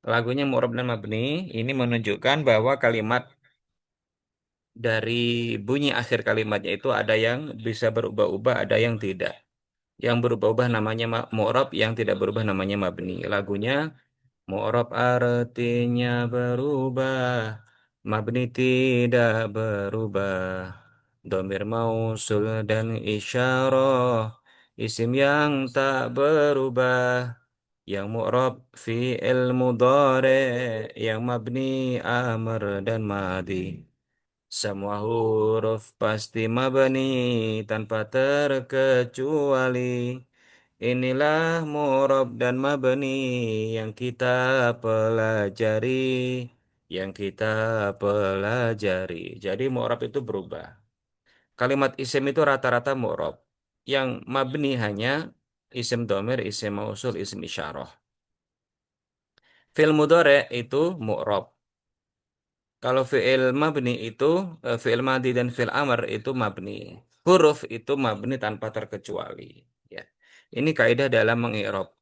Lagunya mu'rab dan mabni ini menunjukkan bahwa kalimat dari bunyi akhir kalimatnya itu ada yang bisa berubah-ubah, ada yang tidak. Yang berubah-ubah namanya mu'rab, yang tidak berubah namanya mabni. Lagunya mu'rab artinya berubah, mabni tidak berubah. Domir mausul dan isyarah, isim yang tak berubah. Yang mu'rab fi'il mudhari, yang mabni amr dan madi. Semua huruf pasti mabni tanpa terkecuali. Inilah mu'rab dan mabni yang kita pelajari, yang kita pelajari. Jadi mu'rab itu berubah. Kalimat isim itu rata-rata mu'rab. Yang mabni hanya isim domir, isim mausul, isim isyarah. Fi'il mudhari itu mu'rab. Kalau fi'il mabni itu, fi'il madi dan fi'il amr itu mabni. Huruf itu mabni tanpa terkecuali. Ya. Ini kaidah dalam mengi'rab.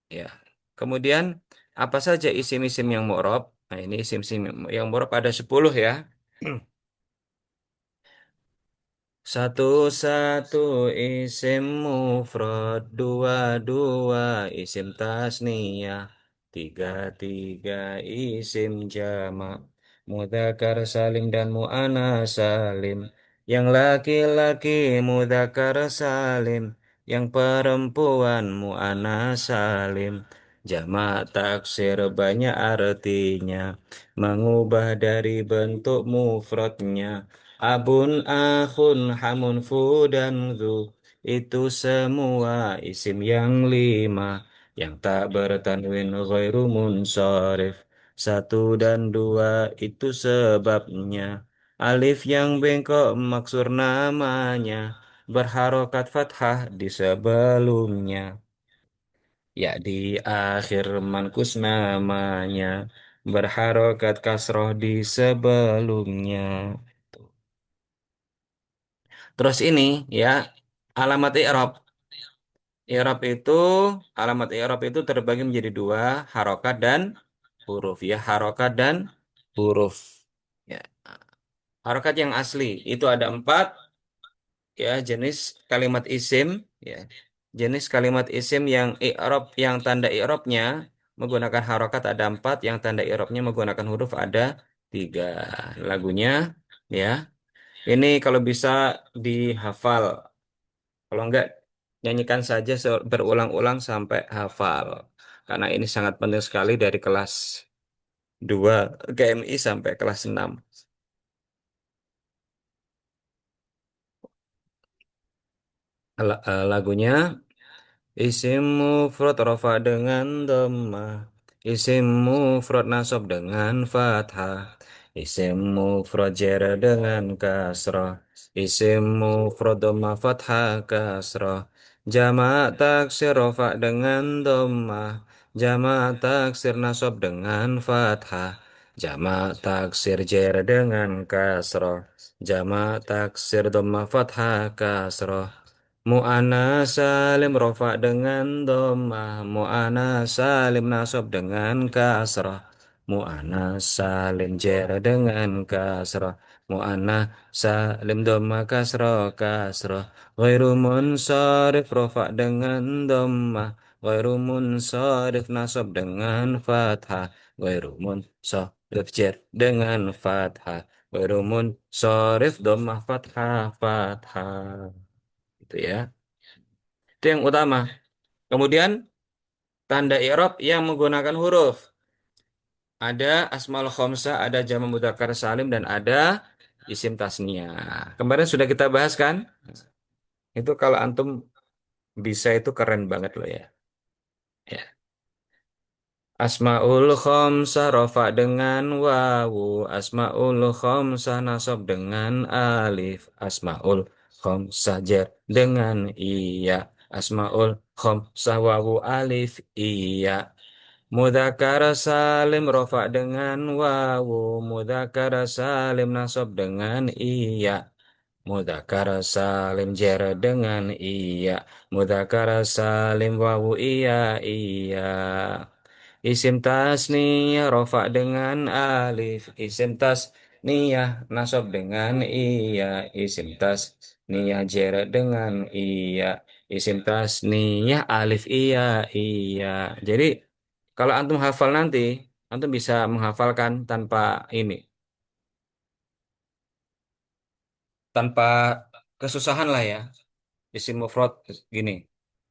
Ya. Kemudian, apa saja isim-isim yang mu'rab? Nah, ini isim-isim yang mu'rab ada 10 ya. Satu-satu isim mufrad, dua-dua isim tasniyah, tiga-tiga isim jamak, mudzakkar salim dan muannas salim. Yang laki-laki mudzakkar salim, yang perempuan muannas salim. Jamak taksir banyak artinya, mengubah dari bentuk mufradnya. Abun, akhun, hamun, fu, dan zu. Itu semua isim yang lima. Yang tak bertanwin ghairu munsharif. Satu dan dua itu sebabnya. Alif yang bengkok maksur namanya. Berharokat fathah di sebelumnya. Ya di akhir mankus namanya. Berharokat kasroh di sebelumnya. Terus ini ya alamat i'rab. I'rab itu alamat i'rab itu terbagi menjadi dua, harokat dan huruf ya, harokat dan huruf. Ya, harokat yang asli itu ada empat ya jenis kalimat isim ya. Jenis kalimat isim yang i'rab yang tanda i'rabnya menggunakan harokat ada empat, yang tanda i'rabnya menggunakan huruf ada tiga. Lagunya ya. Ini kalau bisa dihafal. Kalau enggak, nyanyikan saja berulang-ulang sampai hafal. Karena ini sangat penting sekali dari kelas 2 GMI sampai kelas 6. Lagunya isim mufrad rafa dengan dhammah. Isim mufrad nasab dengan fathah. Isim mufrad jar dengan kasrah. Isim mufrad dhammah fathah kasrah. Jamak taksir rafa dengan dhammah. Jamak taksir nasab dengan fathah. Jamak taksir jar dengan kasrah. Jamak taksir dhammah fathah kasrah. Mu'annas salim rofa dengan dhammah, mu'annas salim nasab dengan kasrah, mu'annas salim jar dengan kasrah, mu'annas salim dhammah kasrah kasrah, ghairu munsharif rofa dengan dhammah, ghairu munsharif nasab dengan fathah, ghairu munsharif jar dengan fathah, ghairu munsharif dhammah fathah fathah. Itu ya. Itu yang utama. Kemudian tanda i'rab yang menggunakan huruf. Ada asmaul khamsah, ada jamak mudzakkar salim dan ada isim tasniyah. Kemarin sudah kita bahas kan? Itu kalau antum bisa itu keren banget loh ya. Ya. Asmaul khamsah rafa dengan wawu, asmaul khamsah nasab dengan alif, asmaul khamsah jar dengan iya, asmaul khamsah wawu alif iya. Mudzakkar salim rafa dengan wawu, mudzakkar salim nasab dengan iya, mudzakkar salim jar dengan iya, mudzakkar salim wawu iya iya. Isim tasniyah rofa dengan alif. Isim tasniyah nasab dengan iya. Isim tasniyah jer dengan iya. Isim tasniyah alif iya iya. Jadi kalau antum hafal nanti, antum bisa menghafalkan tanpa kesusahan lah ya. Isim mufrad gini.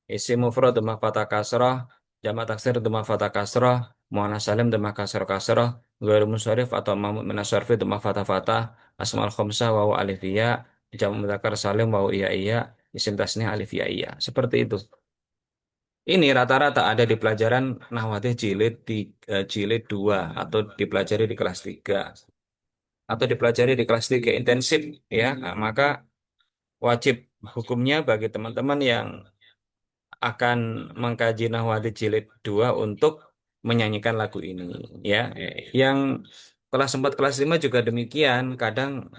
Isim mufrad dhamma fathah kasrah, jamak taksir dhamma fathah kasrah, muannas salim dhamma kasrah kasrah, ghairu munsharif atau mamud minas syarfi dhamma fathah fathah, asmaul khamsah wawu alif ya, jamak mudzakkar salim wawu iya iya, isim tasniah alif ya iya. Seperti itu. Ini rata-rata ada di pelajaran Nahwadah jilid 2 atau dipelajari di kelas 3 atau dipelajari di kelas 3 intensif ya. Nah, maka wajib hukumnya bagi teman-teman yang akan mengkaji Nahwati Jilid 2 untuk menyanyikan lagu ini ya. Yang kelas 4 kelas 5 juga demikian. Kadang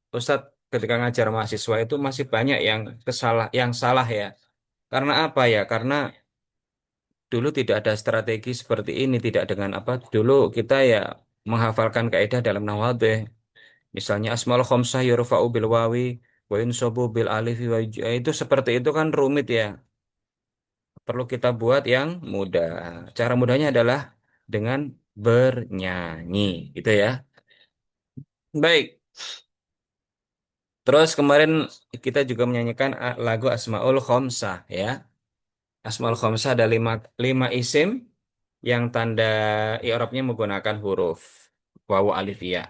Ustadz ketika ngajar mahasiswa itu masih banyak yang salah ya. Karena apa ya? Karena dulu tidak ada strategi seperti ini, tidak dengan apa? Dulu kita ya menghafalkan kaidah dalam Nahwati. Misalnya asmaul khamsah yurfa'u bil wawi wa yunsabu bil alif itu seperti itu kan rumit ya. Perlu kita buat yang mudah. Cara mudahnya adalah dengan bernyanyi, gitu ya. Baik. Terus kemarin kita juga menyanyikan lagu Asmaul Khomsah, ya. Asmaul Khomsah ada lima isim yang tanda i'rabnya menggunakan huruf wawu alif ya.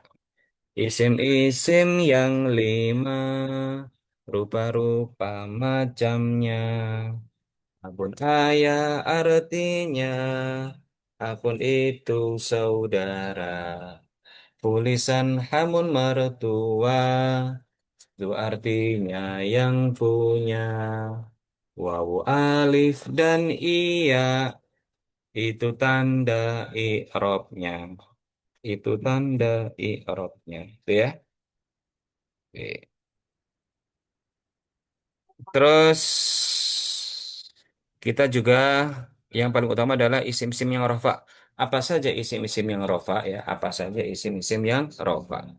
Isim-isim yang lima, rupa-rupa macamnya. Akun ayah artinya, akun itu saudara. Tulisan hamun mertua, itu artinya yang punya. Wawu alif dan iya, itu tanda i'robnya. Itu tanda i'robnya. Itu ya. Oke. Terus kita juga yang paling utama adalah isim-isim yang rofa. Apa saja isim-isim yang rofa ya? Apa saja isim-isim yang rofa?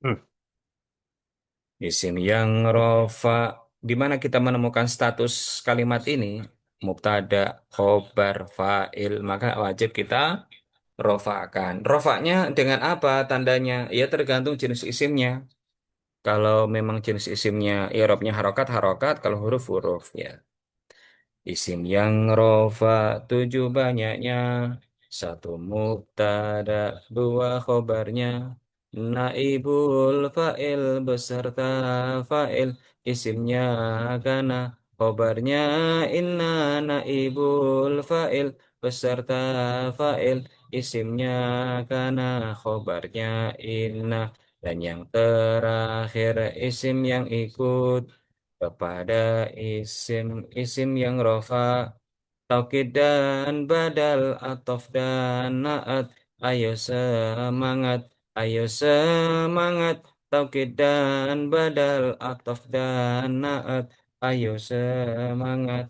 Hmm. Isim yang rofa. Di mana kita menemukan status kalimat ini? Mubtada, khobar, fa'il. Maka wajib kita rofakan. Rofaknya dengan apa tandanya? Ya tergantung jenis isimnya. Kalau memang jenis isimnya, i'rabnya harokat, harokat. Kalau huruf, huruf ya. Isim yang rofa tujuh banyaknya. Satu mubtada, dua khobarnya. Naibul fa'il beserta fa'il. Isimnya kana, khobarnya inna. Naibul fa'il beserta fa'il. Isimnya kana, khobarnya inna. Dan yang terakhir isim yang ikut kepada isim yang rofa taukid dan badal atof dan naat ayo semangat taukid dan badal atof dan naat ayo semangat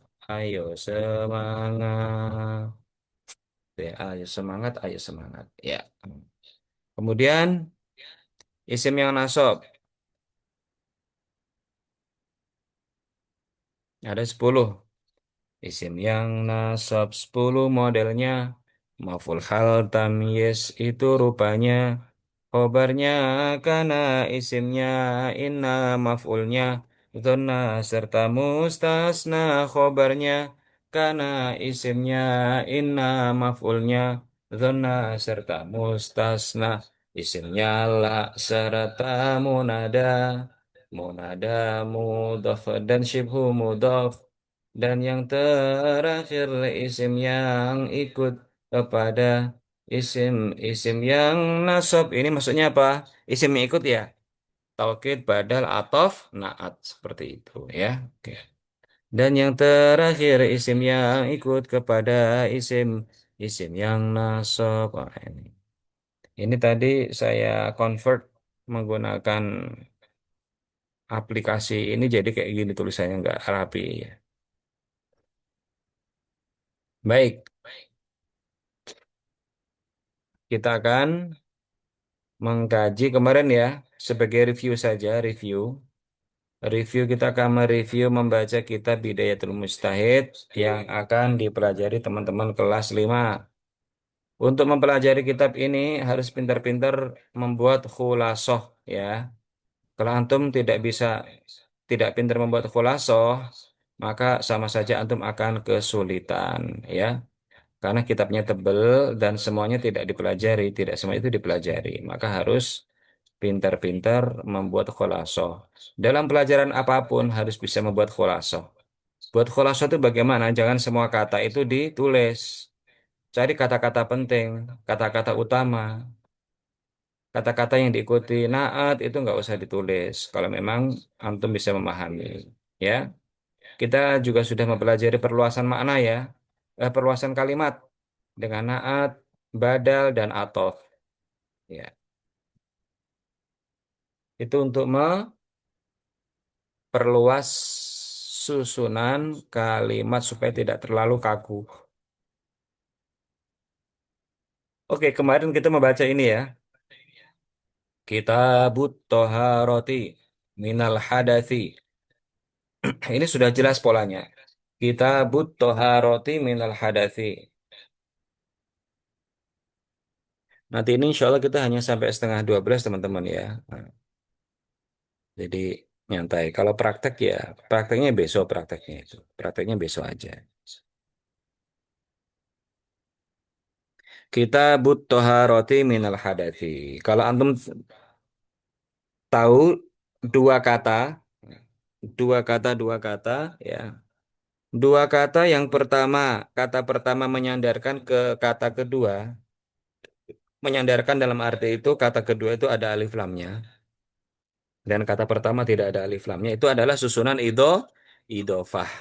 ya, ayo semangat ya. Kemudian isim yang nasab ada 10. Isim yang nasab 10 modelnya. Maf'ul hal tamyiz itu rupanya. Khobarnya kana isimnya inna maf'ulnya. Donna serta mustasna khobarnya. Kana isimnya inna maf'ulnya. Donna serta mustasna. Isimnya la serta munada. Munada mudhaf dan syibhu mudhaf. Dan yang terakhir isim yang ikut kepada isim yang nasab. Ini maksudnya apa? Isim yang ikut ya. Taukid, badal, atof, naat. Seperti itu ya. Oke. Dan yang terakhir isim yang ikut kepada isim isim yang nasab. Oh, ini. Ini tadi saya convert menggunakan aplikasi ini jadi kayak gini tulisannya nggak rapi ya. Baik. kita akan mengkaji kemarin ya, sebagai review saja, review. Review kita akan mereview membaca kitab Bidayatul Mujtahid yang akan dipelajari teman-teman kelas 5. Untuk mempelajari kitab ini harus pintar-pintar membuat khulasoh ya. Kalau antum tidak pintar membuat khulasoh, maka sama saja antum akan kesulitan ya. Karena kitabnya tebal dan semuanya tidak dipelajari, tidak semua itu dipelajari. Maka harus pintar-pintar membuat khulasoh. Dalam pelajaran apapun harus bisa membuat khulasoh. Buat khulasoh itu bagaimana? Jangan semua kata itu ditulis. Cari kata-kata penting, kata-kata utama, kata-kata yang diikuti. Naat itu nggak usah ditulis. Kalau memang antum bisa memahami. Ya, kita juga sudah mempelajari perluasan makna ya, perluasan kalimat dengan naat, badal, dan atof. Ya, itu untuk memperluas susunan kalimat supaya tidak terlalu kaku. Oke, kemarin kita membaca ini ya. Kitabut Toharoti minal hadasi. Ini sudah jelas polanya. Kitabut Toharoti minal hadasi. Nanti ini insya Allah kita hanya sampai setengah 12 teman-teman ya. Nah, jadi nyantai. Kalau praktek ya, prakteknya besok prakteknya itu. Prakteknya besok aja. Kitabut Toharoti minal hadasi. Kalau antum tahu dua kata, ya. Dua kata yang pertama, kata pertama menyandarkan ke kata kedua. Menyandarkan dalam arti itu kata kedua itu ada alif lamnya. Dan kata pertama tidak ada alif lamnya. Itu adalah susunan idofah.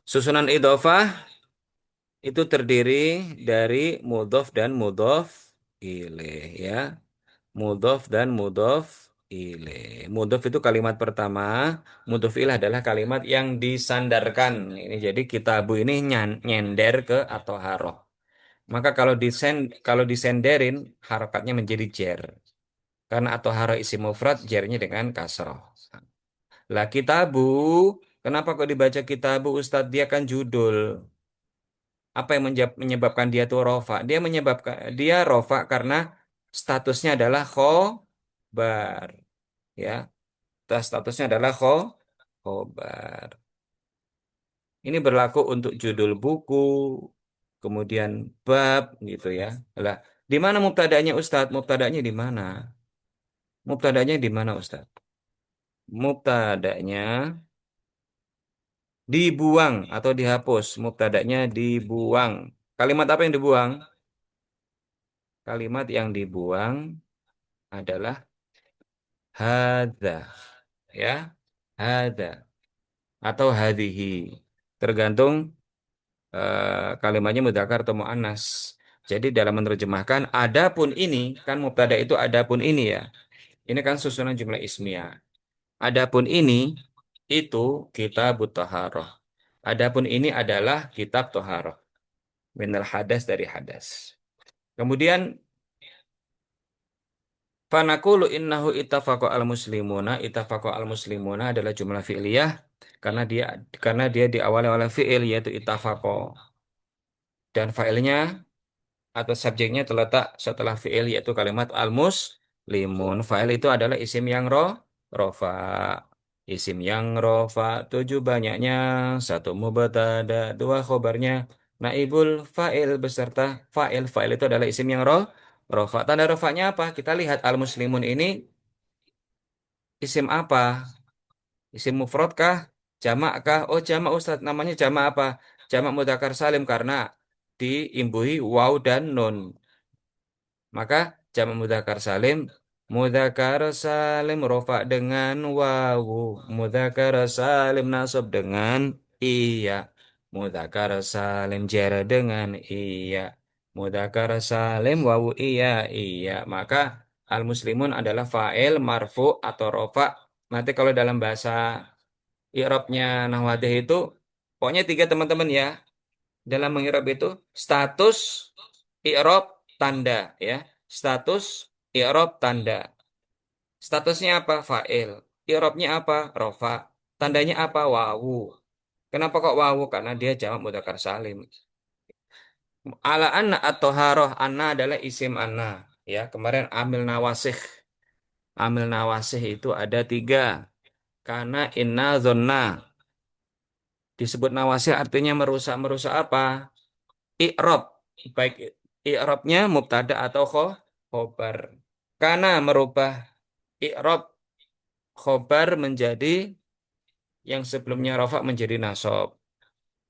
Susunan idofah itu terdiri dari mudhof dan mudhof ilaih ya. Mudhof dan mudhof ilaih. Mudhof itu kalimat pertama, mudhof ilaih adalah kalimat yang disandarkan. Ini jadi kitabu ini nyender ke atau harof. Maka kalau disenderin harokatnya menjadi jer. Karena atau haro isi mufrad jernya dengan kasroh. Lah kitabu, kenapa kok dibaca kitabu Ustadz? Dia kan judul. Apa yang menyebabkan dia tuh rofa? Dia rofa karena statusnya adalah khobar. Ya, statusnya adalah khobar. Ini berlaku untuk judul buku, kemudian bab gitu ya. Lah, di mana mubtada'nya Ustadz? Mubtada'nya di mana? Mubtada'nya di mana Ustadz? Mubtada'nya dibuang atau dihapus. Mubtada'nya dibuang. Kalimat apa yang dibuang? Kalimat yang dibuang adalah hadza, ya, hadza atau hadhihi. Tergantung kalimatnya mudzakkar atau muannas. Jadi dalam menerjemahkan adapun ini kan mubtada itu adapun ini ya. Ini kan susunan jumlah ismiyah. Adapun ini itu kitab taharah. Adapun ini adalah kitab taharah. Minal hadas dari hadas. Kemudian fanaqulu innahu ittafaqo al muslimuna adalah jumlah fi'liyah karena dia diawali oleh fi'il yaitu ittafaqo dan fa'ilnya atau subjeknya terletak setelah fi'il yaitu kalimat al muslimun. Fa'il itu adalah isim yang rofa. Isim yang rofa tujuh banyaknya satu mubtada dua khobarnya naibul fa'il beserta fa'il. Fa'il itu adalah isim yang rofa. Tanda rofanya apa? Kita lihat al muslimun ini isim apa? Isim mufrad kah? Jamak kah? Oh, jamak Ustaz. Namanya jamak apa? Jamak mudzakkar salim karena diimbuhi waw dan nun. Maka jamak mudzakkar salim rofa dengan wawu, mudzakkar salim nasab dengan iya, mudzakkar salim jar dengan iya, mudzakkar salim wawu iya iya. Maka al muslimun adalah fa'il marfu atau rofa. Nanti kalau dalam bahasa i'rabnya Nahwadah itu pokoknya tiga teman-teman ya. Dalam mengirab itu status i'rab tanda ya. Status i'rab tanda. Statusnya apa? Fa'il. I'rabnya apa? Rofa. Tandanya apa? Wawu. Kenapa kok wawu? Karena dia jamak mudzakkar salim. Ala anna atau haroh anna adalah isim anna. Ya, kemarin amil nawasih. Amil nawasih itu ada tiga. Karena inna zonna. Disebut nawasih artinya merusak. Merusak apa? I'rob. Baik i'robnya mubtada atau khobar. Karena merubah i'rob khobar menjadi yang sebelumnya rofa menjadi nasob.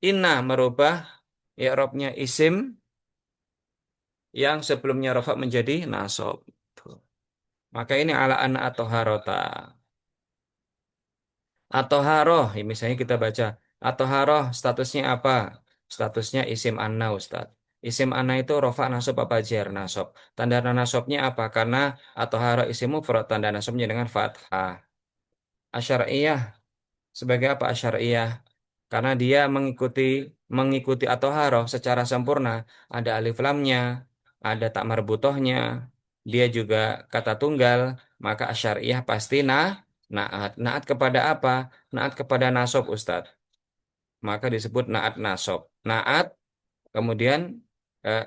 Inna merubah i'robnya isim yang sebelumnya rofa menjadi nasob. Tuh. Maka ini ala anna atau harota. Atau haroh, ya misalnya kita baca. Atau haroh statusnya apa? Statusnya isim anna Ustaz. Isim anna itu rofa nasob apa jar nasob. Tanda nasobnya apa? Karena atau haroh isim mufrad tanda nasobnya dengan fathah. Asyariyah sebagai apa asyariyah? Karena dia mengikuti atau haroh secara sempurna. Ada alif lamnya, ada tak marbutohnya, dia juga kata tunggal, maka asyariyah pasti naat. Naat kepada apa? Naat kepada nasob Ustadz. Maka disebut naat nasob. Naat, kemudian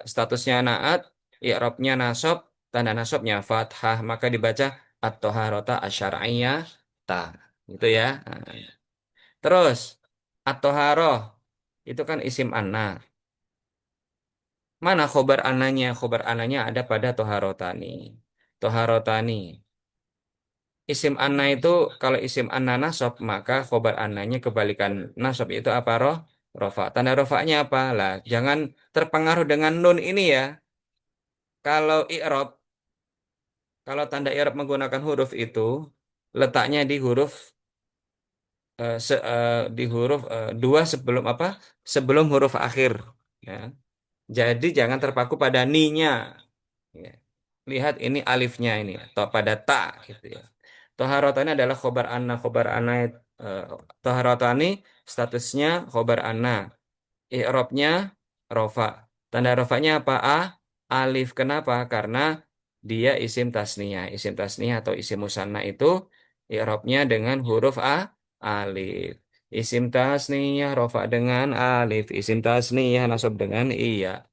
statusnya naat, i'rabnya nasob, tanda nasobnya fathah, maka dibaca at-toharota asyariyah ta. Gitu ya. Nah, terus at-toharoh itu kan isim anna. Mana khobar ananya? Khobar ananya ada pada toharotani. Toharotani. Isim anna itu kalau isim anna nasab maka khobar ananya kebalikan nasab itu apa rofa. Tanda rofanya apa? Lah, jangan terpengaruh dengan nun ini ya. Kalau i'rab, kalau tanda i'rab menggunakan huruf itu letaknya di huruf di huruf dua sebelum apa? Sebelum huruf akhir. Ya. Jadi jangan terpaku pada ni-nya. Ya. Lihat ini alifnya ini atau pada ta gitu ya. Toharotani adalah khobar anna. Khobar anna eh, toharotani statusnya khobar anna. I'rabnya rofa. Tanda rofanya apa? Alif. Kenapa? Karena dia isim tasniyah. Isim tasniyah atau isim musanna itu i'rabnya dengan huruf alif. Isim tasniyah rofa dengan alif. Isim tasniyah nasab dengan iya.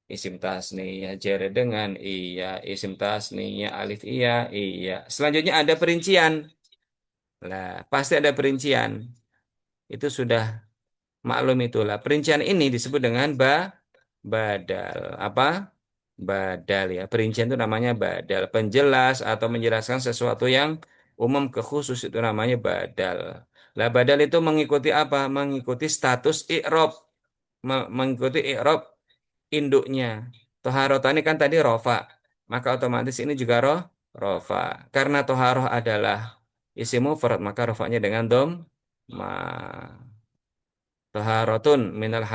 Isim tasniyah jar dengan iya. Isim tasniyah alif iya. Iya. Selanjutnya ada perincian. Lah, pasti ada perincian. Itu sudah maklum itulah. Perincian ini disebut dengan badal. Apa? Badal ya. Perincian itu namanya badal. Penjelas atau menjelaskan sesuatu yang umum ke khusus itu namanya badal. Lah badal itu mengikuti apa? Mengikuti status i'rob. Mengikuti i'rob induknya. Toharotani kan tadi rofa. Maka otomatis ini juga rofa. Karena toharoh adalah isim mufrad maka rofanya dengan dom. Ma. Taharatun minal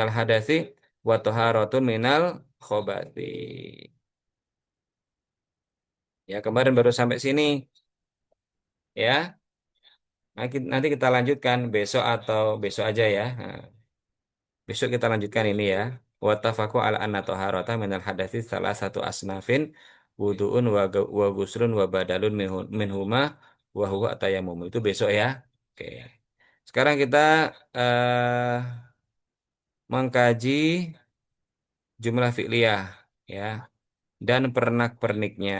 hadasi wa taharatun minal khobati. Ya, kemarin baru sampai sini ya. Nanti kita lanjutkan besok atau besok aja ya. Nah, besok kita lanjutkan ini ya. Wa tafaku ala anna taharata minal hadasi salah satu asnafin wudu'un wa guslun wa badalun minhuma wa huwa tayammum. Itu besok ya. Oke. Sekarang kita eh, mengkaji jumlah fi'liyah ya. Dan pernak-perniknya.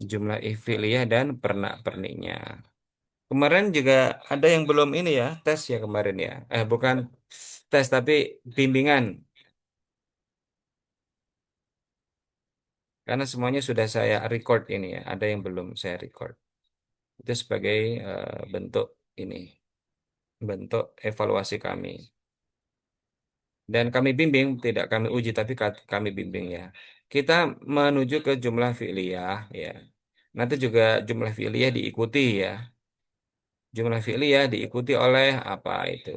Jumlah fi'liyah dan pernak-perniknya. Kemarin juga ada yang belum ini ya, tes ya kemarin ya. Bukan tes tapi bimbingan. Karena semuanya sudah saya record ini ya. Ada yang belum saya record. Itu sebagai bentuk ini, bentuk evaluasi kami. Dan kami bimbing, tidak kami uji tapi kami bimbing ya. Kita menuju ke jumlah fi'liyah ya. Nanti juga jumlah fi'liyah diikuti ya. Jumlah fi'liyah diikuti oleh apa itu?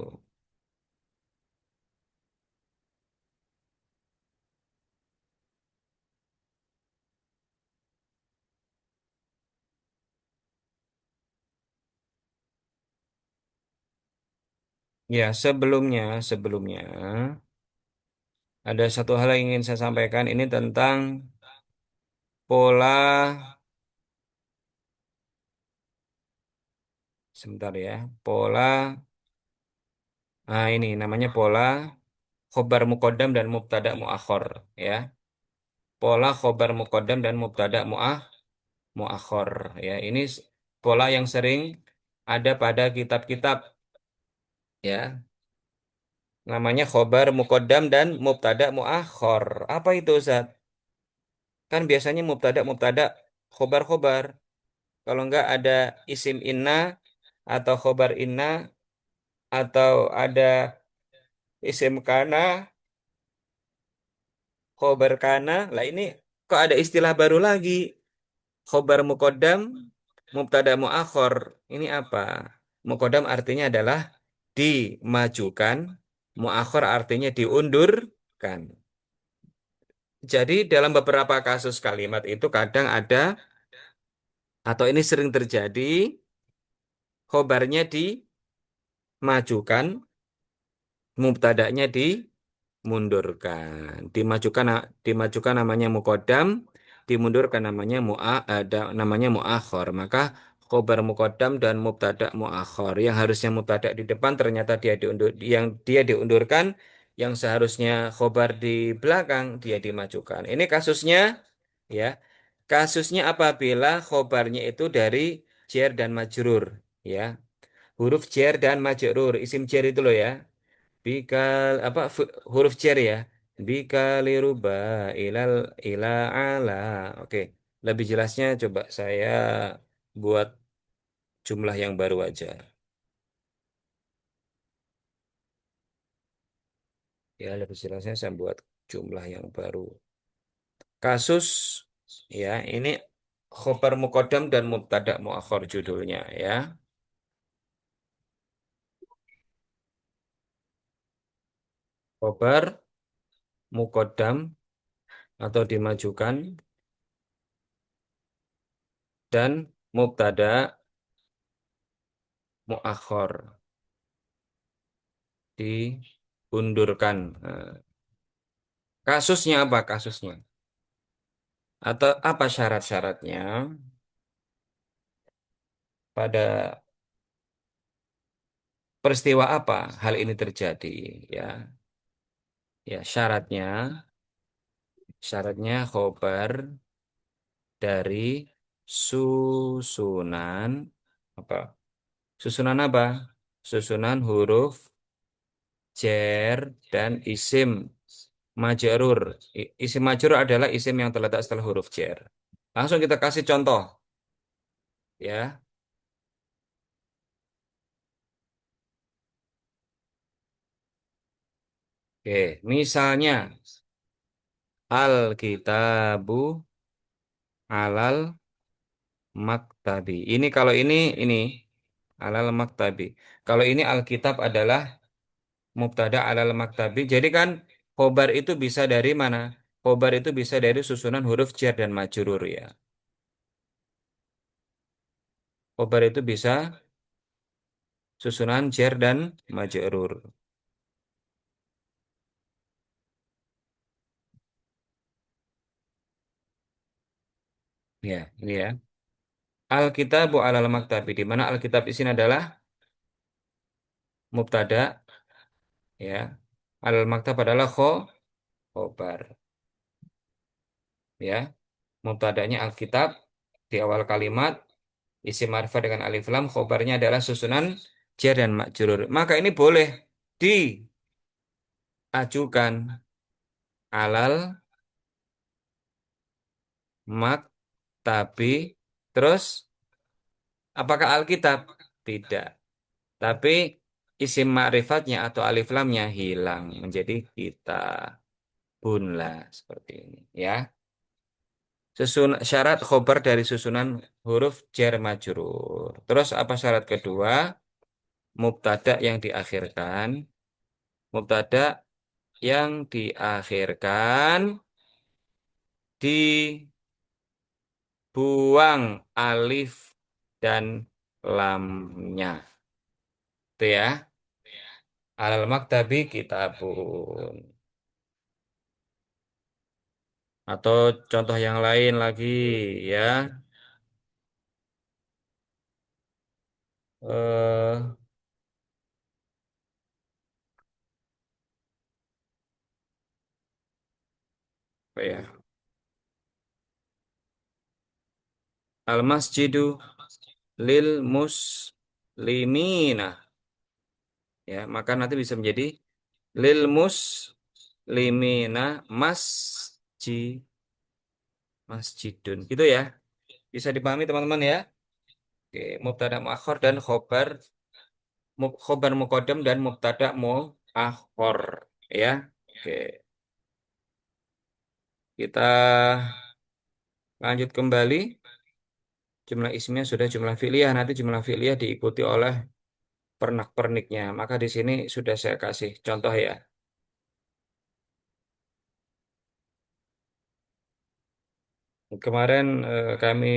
Ya, sebelumnya ada satu hal yang ingin saya sampaikan ini tentang pola, sebentar ya, pola, nah ini namanya pola khobar muqaddam dan mubtada muakhor ya. Pola khobar muqaddam dan mubtada muakhor ya. Ini pola yang sering ada pada kitab-kitab ya. Namanya khobar muqaddam dan mubtada muakhor. Apa itu Ustaz? Kan biasanya mubtada mubtada khobar khobar. Kalau enggak ada isim inna atau khobar inna atau ada isim kana, khobar kana. Lah ini kok ada istilah baru lagi. Khobar muqaddam, mubtada muakhor. Ini apa? Muqaddam artinya adalah dimajukan, muakhor artinya diundurkan. Jadi dalam beberapa kasus kalimat itu kadang ada atau ini sering terjadi khobarnya dimajukan, mubtada'nya dimundurkan. Dimajukan namanya muqaddam, dimundurkan namanya muakhor. Maka khobar muqaddam dan mubtada muakhor yang harusnya mubtada di depan ternyata dia diundurkan, yang seharusnya khobar di belakang dia dimajukan. Ini kasusnya ya. Kasusnya apabila khobarnya itu dari jar dan majrur ya. Huruf jar dan majrur, isim jar itu loh ya. Huruf jar ya. Bikaliruba ilal ila ala. Oke. Lebih jelasnya coba saya buat jumlah yang baru aja. Ya, lebih jelasnya saya buat jumlah yang baru. Kasus ya, ini khobar muqaddam dan mubtada muakhir judulnya ya. Khobar muqaddam atau dimajukan dan mubtada muakhir diundurkan. Nah, kasusnya apa kasusnya? Atau apa syarat-syaratnya? Pada peristiwa apa hal ini terjadi? Ya, ya syaratnya khobar dari susunan apa? Susunan apa? Susunan huruf jar dan isim majrur. Isim majrur adalah isim yang terletak setelah huruf jar. Langsung kita kasih contoh ya. Oke, misalnya al-kitabu alal maktabi. Ini alal maktabi. Kalau ini alkitab adalah mubtada alal maktabi. Jadi kan khobar itu bisa dari mana? Khobar itu bisa dari susunan huruf jar dan majrur ya. Khobar itu bisa susunan jar dan majrur. Ya, ini ya. Alkitabu alal maktabi, di mana alkitab di sini adalah mubtada ya. Alal maktab adalah khobar ya. Mubtadanya alkitab di awal kalimat, isim ma'rifah dengan alif lam, khobarnya adalah susunan jar dan majrur. Maka ini boleh diajukan alal maktabi. Terus apakah alkitab? Tidak. Tapi isim ma'rifatnya atau alif lamnya hilang menjadi kita bunlah seperti ini ya. Syarat khobar dari susunan huruf jar majrur. Terus apa syarat kedua? Mubtada yang diakhirkan. Mubtada yang diakhirkan dibuang alif dan lamnya. Itu ya. Alal maktabi kitabun. Atau contoh yang lain lagi ya. Eh, Apa ya? Al masjidu lil muslimina. Ya, maka nanti bisa menjadi lil muslimina masjidun. Gitu ya. Bisa dipahami teman-teman ya. Oke, mubtada muakhir dan khobar muqaddam dan mubtada muakhir ya. Oke, kita lanjut kembali. Jumlah ismnya sudah jumlah fi'liyah. Nanti jumlah fi'liyah diikuti oleh pernak-perniknya. Maka di sini sudah saya kasih contoh ya. Kemarin kami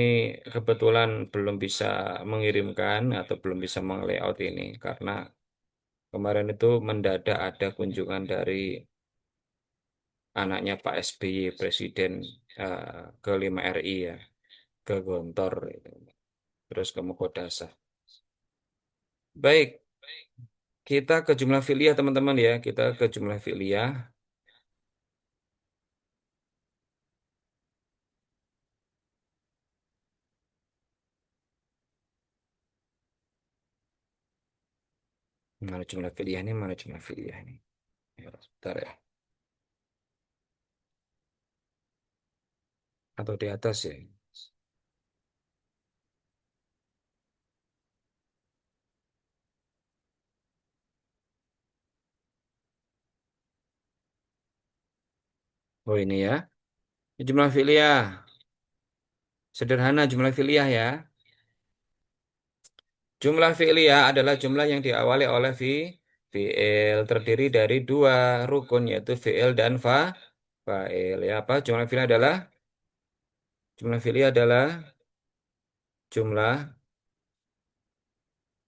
kebetulan belum bisa mengirimkan atau belum bisa meng-layout ini karena kemarin itu mendadak ada kunjungan dari anaknya Pak SBY, Presiden kelima RI ya, ke Gontor, itu. Terus ke Mukodasa. Baik, kita ke jumlah fi'liyah teman-teman ya. Kita ke jumlah fi'liyah. Mana jumlah fi'liyah ini? Mana jumlah fi'liyah ini? Ya, sebentar ya. Atau di atas ya. Oh ini ya. Jumlah fi'liyah. Sederhana jumlah fi'liyah ya. Jumlah fi'liyah adalah jumlah yang diawali oleh fi'il terdiri dari dua rukun yaitu fi'il dan fa'il. Ya apa? Jumlah fi'liyah adalah jumlah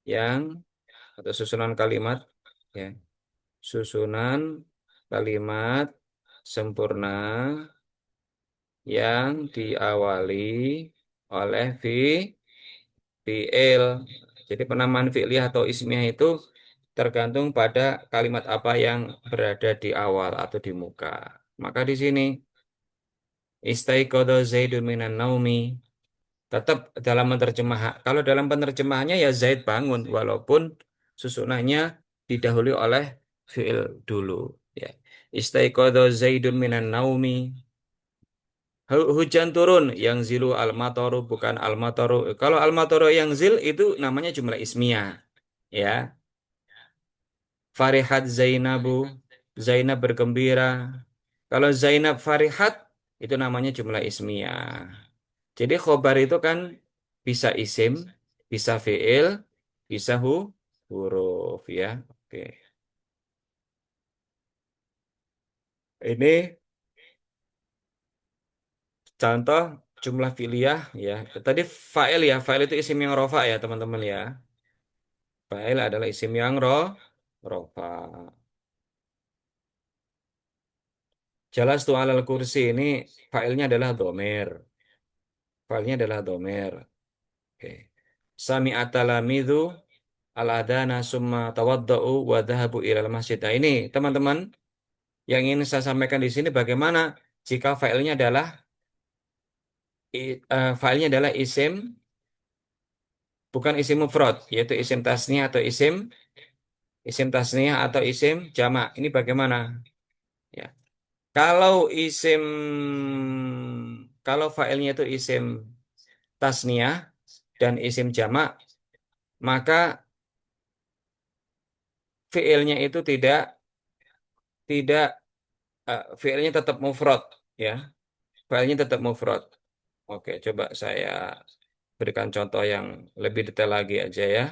yang atau susunan kalimat ya. Susunan kalimat sempurna yang diawali oleh fi'il. Jadi penamaan fi'liyah atau ismiyah itu tergantung pada kalimat apa yang berada di awal atau di muka. Maka di sini istaiqadha Zaidun minan naumi tetap dalam menerjemah. Kalau dalam penerjemahannya ya Zaid bangun walaupun susunannya didahului oleh fi'il dulu ya. Istaiqadha Zaidun minan naumi. Hujan turun yang zilu al-mataru bukan al-mataru. Kalau al-mataru yang zil itu namanya jumlah ismiyah ya. Farihat Zainabu, Zainab bergembira. Kalau Zainab Farihat, itu namanya jumlah ismiyah. Jadi khobar itu kan bisa isim, bisa fiil, bisa huruf ya. Oke. Ini contoh jumlah fi'liyah ya. Tadi fa'il ya, fa'il itu isim yang rofa ya teman-teman ya. Fa'il adalah isim yang rofa. Jelas tuh alal kursi ini fa'ilnya adalah domir. Fa'ilnya adalah domir. Oke. Sami atalamidu al-adana summa tawadda'u wa dhahabu ilal masjid. Nah, ini teman-teman yang ingin saya sampaikan di sini bagaimana jika filenya adalah isim bukan isim mufrad yaitu isim tasniyah atau isim tasniyah atau isim jamak. Ini bagaimana? Ya. Kalau isim kalau filenya itu isim tasniyah dan isim jamak, maka fiilnya itu tidak fiilnya tetap mufrad ya. Filenya tetap mufrad. Oke, coba saya berikan contoh yang lebih detail lagi aja ya.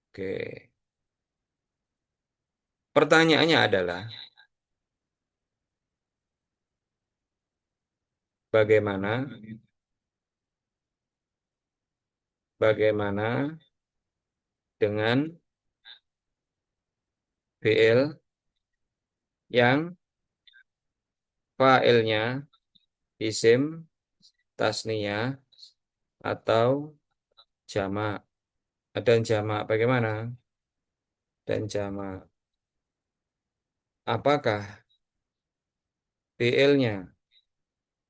Oke. Pertanyaannya adalah bagaimana bagaimana dengan fiil yang fa'ilnya isim tasniyah atau jamak. Dan jamak bagaimana? Dan jamak. Apakah fiilnya?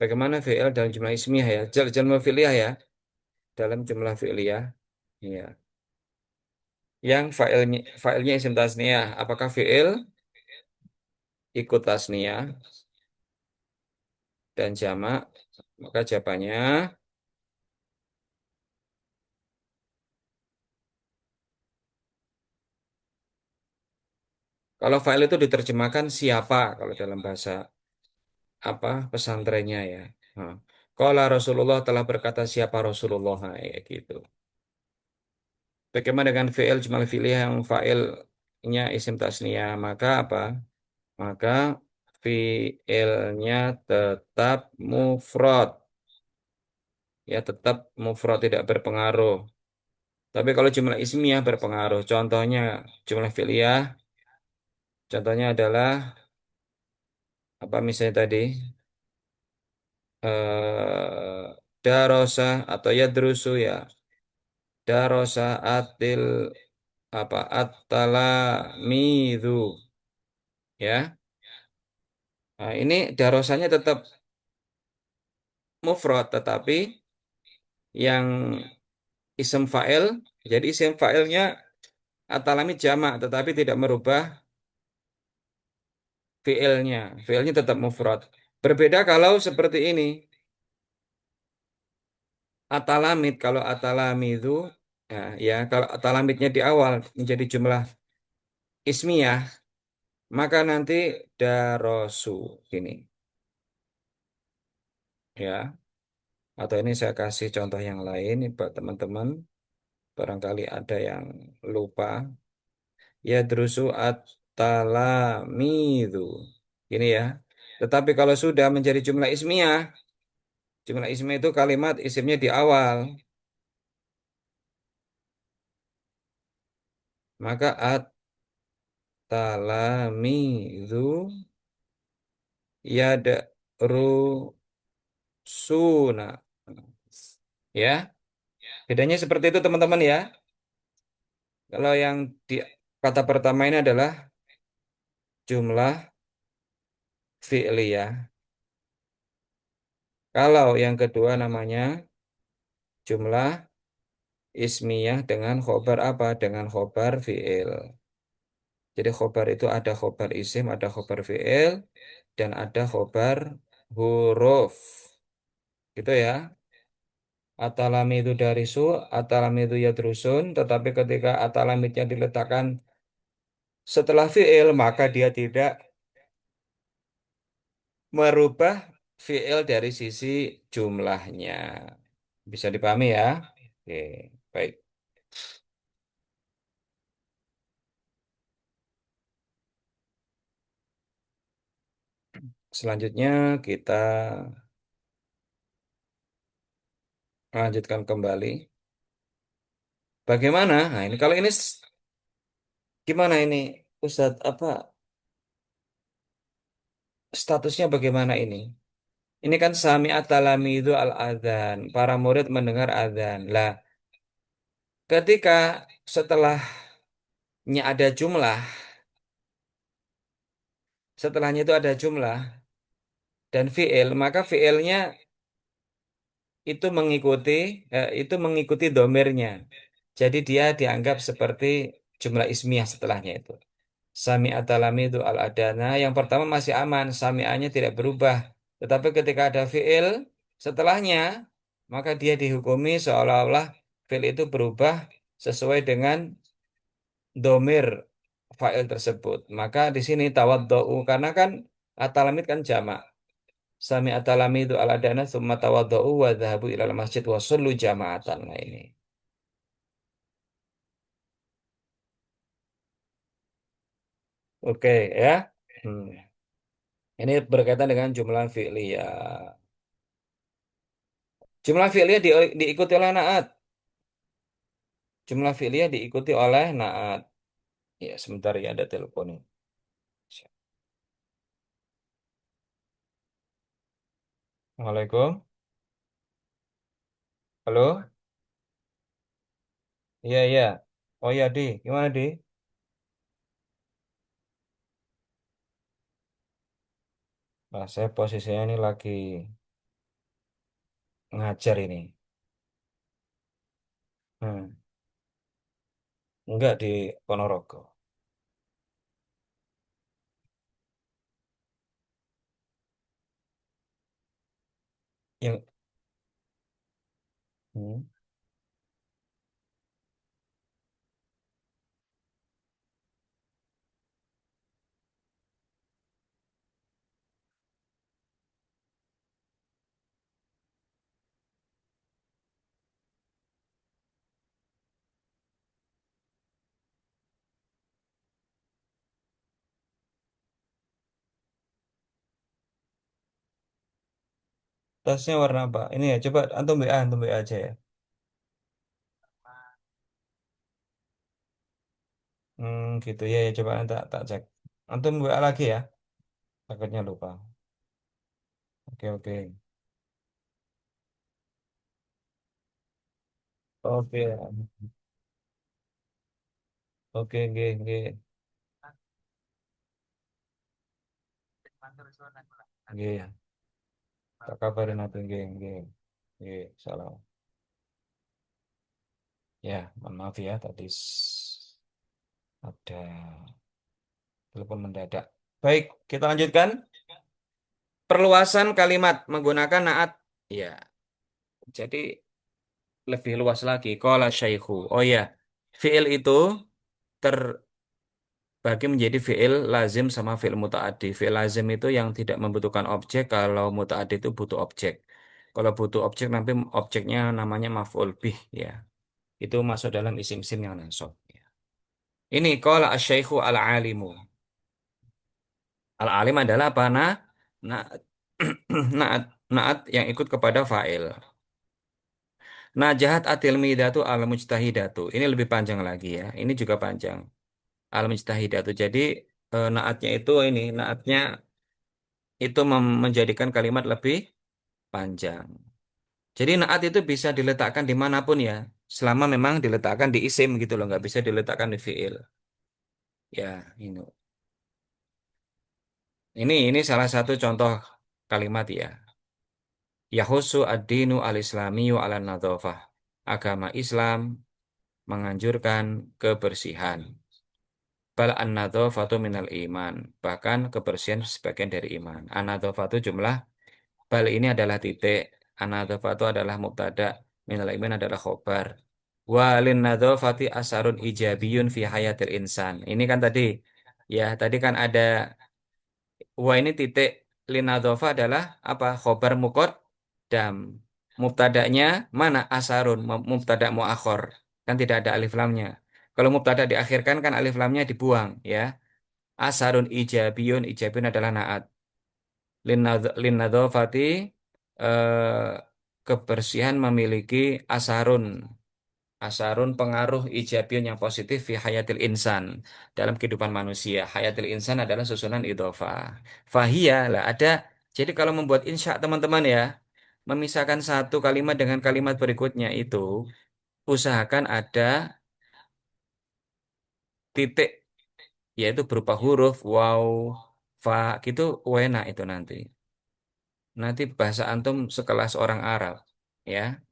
Bagaimana fiil dalam jumlah ismiyah ya? Jumlah fi'liyah ya. Dalam jumlah fi'liyah. Iya. Yang failnya isim tasniyah. Apakah fiil ikut tasniyah dan jamak? Maka jawabannya, kalau file itu diterjemahkan siapa kalau dalam bahasa apa pesantrennya ya. Nah, kalau Rasulullah telah berkata siapa Rasulullah nah, ya gitu. Bagaimana dengan fi'il jumal fi'liyah yang fa'ilnya isim tasniyah? Maka apa? Maka fi'ilnya tetap mufrad. Ya tetap mufrad tidak berpengaruh. Tapi kalau jumlah ismiyah berpengaruh. Contohnya jumlah fi'liyah. Contohnya adalah apa misalnya tadi? Darosa atau yadrusu ya. Darosa atil apa at-talamidu ya. Nah, ini darosanya tetap mufrad tetapi yang isim fa'il jadi isim fa'ilnya at-talamid jamak tetapi tidak merubah fi'ilnya. Fi'ilnya tetap mufrad. Berbeda kalau seperti ini. Atalamid kalau atalamidu ya kalau atalamidnya di awal menjadi jumlah ismiyah maka nanti darosu ini ya. Atau ini saya kasih contoh yang lain nih buat teman-teman. Barangkali ada yang lupa. Ya drusu at-talamidu. Ini ya. Tetapi kalau sudah menjadi jumlah ismiyah itu kalimat isimnya di awal. Maka at-talamidu yadrusuna. Ya, bedanya seperti itu teman-teman ya. Kalau yang di kata pertama ini adalah jumlah fi'liyah. Kalau yang kedua namanya jumlah ismiyah dengan khobar apa? Dengan khobar fi'il. Jadi khobar itu ada khobar isim, ada khobar fi'il, dan ada khobar huruf. Gitu ya. Atalami itu dari su, atalami itu ya terusun, tetapi ketika atalamidnya diletakkan setelah fi'il, maka dia tidak merubah fi'il dari sisi jumlahnya. Bisa dipahami ya? Oke, baik. Selanjutnya kita lanjutkan kembali. Bagaimana? Nah, ini kalau ini gimana ini Ustadz apa statusnya bagaimana ini? Ini kan sami'at talami itu al-adzan. Para murid mendengar adzan. Lah, ketika setelahnya ada jumlah, setelahnya itu ada jumlah dan fi'il, maka fi'ilnya itu mengikuti domirnya. Jadi dia dianggap seperti jumlah ismiyah setelahnya itu. Sami'at talami itu al-adana. Yang pertama masih aman, sami'anya tidak berubah. Tetapi ketika ada fi'il setelahnya, maka dia dihukumi seolah-olah fi'il itu berubah sesuai dengan domir fa'il tersebut. Maka di sini tawaddu'u karena kan at-talamid kan jamak. Sami'at talami itu al-adana summa tawaddu'u wa dhahabu ilal masjid wa sallu jama'atan. Nah ini. Oke ya. Hmm. Ini berkaitan dengan jumlah fi'liyah. Jumlah fi'liyah diikuti oleh naat. Jumlah fi'liyah diikuti oleh naat. Ya, sebentar ya ada telepon. Assalamualaikum. Halo? Iya, iya. Oh iya, Di. Gimana, Di? Nah, saya posisinya ini lagi ngajar ini. Hmm. Enggak di Ponorogo. Yang hmm. Tasnya warna apa? Ini ya, coba antum WA aja ya. Gitu ya, ya coba tak cek. Antum WA lagi ya. Takutnya lupa. Oke, oke. Oke. Oke, oke, oke. Oke. Tak kabarin nanti, oke, oke. Oke, salam. Ya, mohon maaf ya tadi ada telepon mendadak. Baik, kita lanjutkan. Perluasan kalimat menggunakan naat. Ya, jadi lebih luas lagi. Qala syaikhu. Oh ya, fiil itu terbagi menjadi fiil lazim sama fiil mutaaddi. Fiil lazim itu yang tidak membutuhkan objek, kalau mutaaddi itu butuh objek. Kalau butuh objek nanti objeknya namanya maf'ul bih ya. Itu masuk dalam isim-isim yang nasab. Ya. Ini qala asyaikhu al-alimu. Al-alim adalah apa? Na, naat, naat yang ikut kepada fa'il. Najahat atil midatu al mujtahidatu. Ini lebih panjang lagi ya. Ini juga panjang. Al mujtahidatu. Jadi naatnya itu ini naatnya itu menjadikan kalimat lebih panjang. Jadi naat itu bisa diletakkan dimanapun ya, selama memang diletakkan di isim gitu loh, nggak bisa diletakkan di fiil. Ya, ini salah satu contoh kalimat ya. Yahusu ad-dinu al-islamiyu ala nadhafah. Agama Islam menganjurkan kebersihan. Bal an-nadhafatu minal iman. Bahkan kebersihan sebagian dari iman. An-nadhafatu jumlah. Bal ini adalah titik. An-nadhafatu adalah mubtada. Minal iman adalah khobar. Walin nadhafati asarun ijabiyun fi hayatil insan. Ini kan tadi. Ya, tadi kan ada. Wa ini titik. Linadhofa adalah apa? Khobar dam. Mubtada'nya mana? Asarun. Mubtada' muakhor. Kan tidak ada alif lamnya. Kalau mubtada diakhirkan kan alif lamnya dibuang ya. Asarun ijabiyun adalah naat. Linnadhofati kebersihan memiliki asarun. Asarun pengaruh ijabiyun yang positif fi hayatil insan dalam kehidupan manusia. Hayatil insan adalah susunan idhofah. Fahiyah lah ada. Jadi kalau membuat insya teman-teman ya, memisahkan satu kalimat dengan kalimat berikutnya itu usahakan ada titik yaitu berupa huruf waw, fa gitu wena itu nanti. Nanti bahasa antum sekelas orang Arab ya.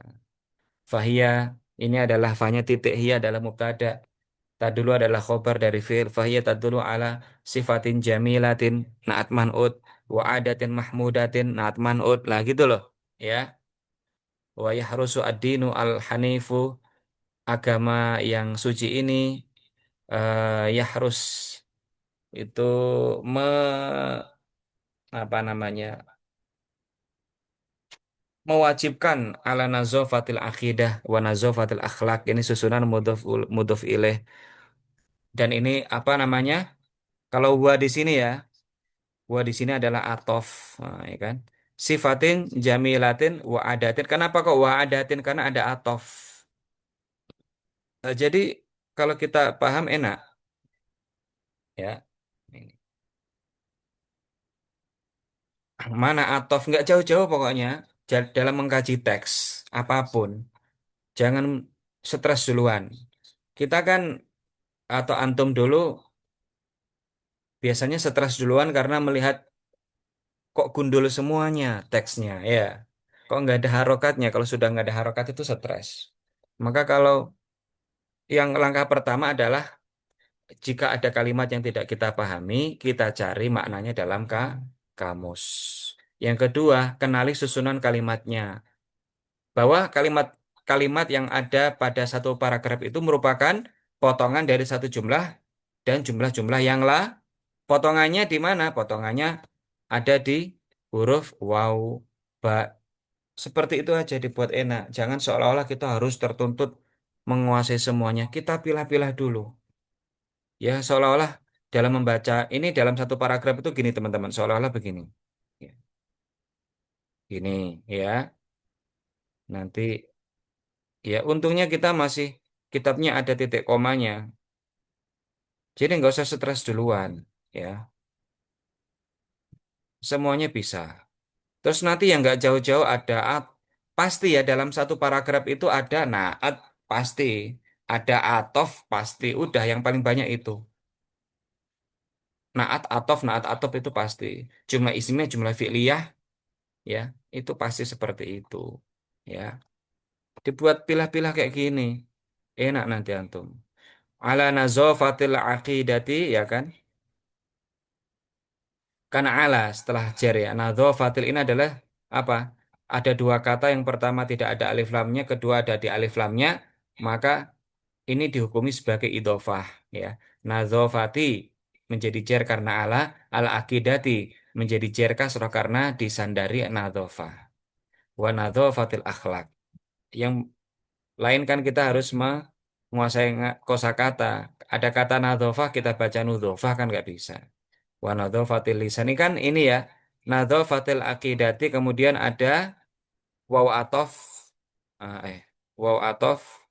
Fahia ini adalah fahnya titik hia adalah mubtada. Tadulu adalah khobar dari fi'il. Fahia tadulu ala sifatin jamilatin naat man'ut wa adatin mahmudatin naat man'ut lah gitu loh ya. Wa yahrusu ad-dinu al-hanifu agama yang suci ini yahrus itu me, apa namanya mewajibkan ala nazofatil akidah wa nazofatil akhlak ini susunan mudhof ilaih dan ini apa namanya kalau wa di sini ya wa di sini adalah atof nah, ya kan sifatin jamilatin wa adatin kenapa kok wa adatin karena ada atof. Jadi kalau kita paham enak Ya. Ini. Mana atof nggak jauh-jauh pokoknya dalam mengkaji teks apapun. Jangan stres duluan. Kita kan atau antum dulu biasanya stres duluan karena melihat kok gundul semuanya teksnya ya. Kok nggak ada harokatnya? Kalau sudah nggak ada harokat itu stres. Maka kalau yang langkah pertama adalah jika ada kalimat yang tidak kita pahami, kita cari maknanya dalam kamus. Yang kedua, kenali susunan kalimatnya. Bahwa kalimat yang ada pada satu paragraf itu merupakan potongan dari satu jumlah dan jumlah-jumlah yang potongannya di mana? Potongannya ada di huruf waw, ba. Seperti itu aja dibuat enak. Jangan seolah-olah kita harus tertuntut menguasai semuanya. Kita pilah-pilah dulu. Ya, seolah-olah dalam membaca ini dalam satu paragraf itu gini teman-teman. Seolah-olah begini. Ya, gini ya. Nanti ya untungnya kita masih kitabnya ada titik komanya. Jadi nggak usah stres duluan. Ya, semuanya bisa. Terus nanti yang nggak jauh-jauh ada pasti ya dalam satu paragraf itu ada naat pasti, ada atof pasti. Udah yang paling banyak itu. Naat atof itu pasti. Jumlah isimnya, jumlah fi'liyah, ya itu pasti seperti itu. Ya, dibuat pilah-pilah kayak gini, enak nanti antum. Ala nazofatil aqidati, ya kan? Karena ala setelah jar ya. Nazofatil ini adalah apa? Ada dua kata, yang pertama tidak ada alif lamnya, kedua ada di alif lamnya, maka ini dihukumi sebagai idhofah ya. Nazofati menjadi jar karena ala, al akidati menjadi jar kasroh karena disandari nadzofah. Wa nadzofatil akhlak. Yang lain kan kita harus menguasai kosakata. Ada kata nadzofah kita baca nudzofah kan nggak bisa. Wa nadzofatil lisan ini kan ini ya. Nadzofatil akidati kemudian ada waw atof ah, eh waw atof.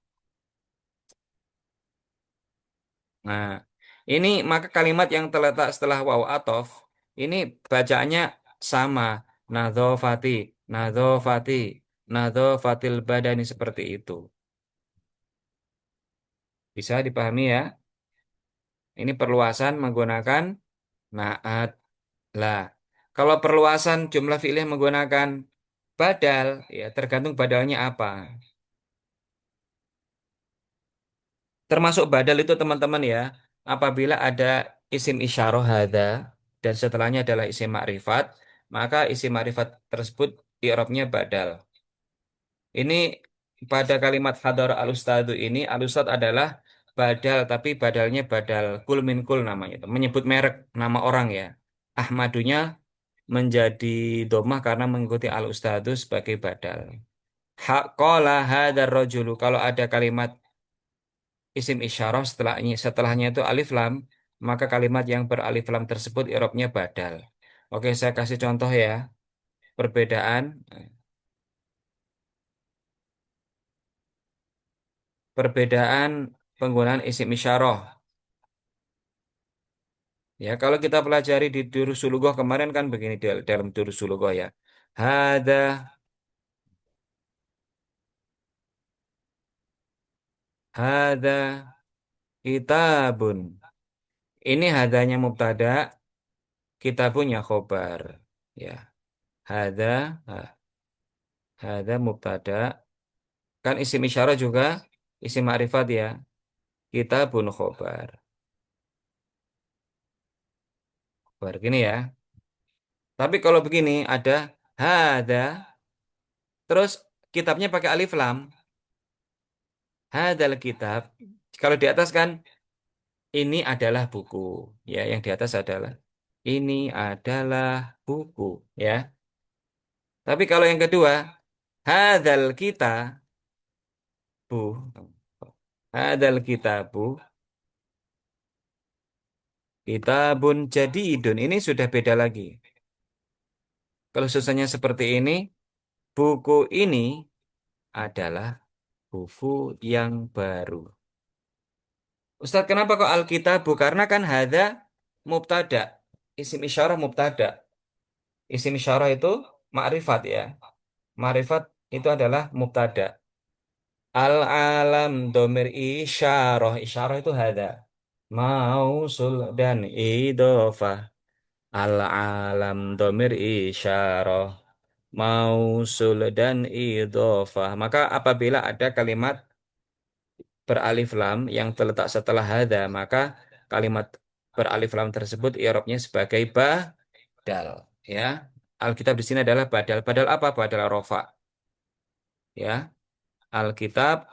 Nah, ini maka kalimat yang terletak setelah waw atof ini bacaannya sama. Nadzofati, nadzofati, nadzofatil badani seperti itu. Bisa dipahami ya? Ini perluasan menggunakan naat lah. Kalau perluasan jumlah fi'il menggunakan badal, ya tergantung badalnya apa. Termasuk badal itu teman-teman ya, apabila ada isim isyarah hada dan setelahnya adalah isim makrifat, maka isim makrifat tersebut i'rabnya badal. Ini pada kalimat hadar al-ustadu ini al-ustad adalah badal tapi badalnya badal kul min kul namanya itu. Menyebut merek nama orang ya. Ahmadunya menjadi domah karena mengikuti al-ustadu sebagai badal. Hak qala hadar rojulu kalau ada kalimat isim isyarah setelahnya itu alif lam, maka kalimat yang beralif lam tersebut i'rabnya badal. Oke, saya kasih contoh ya. Perbedaan perbedaan penggunaan isim isyarah. Ya, kalau kita pelajari di Durusul kemarin kan begini dalam Durusul ya. Hada, hada kitabun. Ini hadanya mubtada, kitabunnya khobar. Ya, hada, hada mubtada. Kan isim isyarah juga isim ma'rifat ya. Kitabun khobar. Khobar gini ya. Tapi kalau begini ada hada, terus kitabnya pakai alif lam. Hadal kitab. Kalau di atas kan ini adalah buku. Ya, yang di atas adalah ini adalah buku. Ya. Tapi kalau yang kedua, hadal bu, hadal kitabu, kitabun jadidun. Ini sudah beda lagi. Kalau susahnya seperti ini, buku ini adalah buku yang baru. Ustadz, kenapa kok Alkitabu? Karena kan hada. mubtada. Isim isyarah mubtada. Isim isyarah itu ma'rifat ya. Ma'rifat itu adalah mubtada. Al-alam domir isyarah. Isyarah itu hada. Mausul dan idofah. Al-alam domir isyarah. Mausul dan idofah. Maka apabila ada kalimat beralif lam yang terletak setelah hada, maka kalimat beralif lam tersebut i'rabnya sebagai badal. Ya. Alkitab di sini adalah badal. Badal apa? Badal rofa. Ya. Alkitab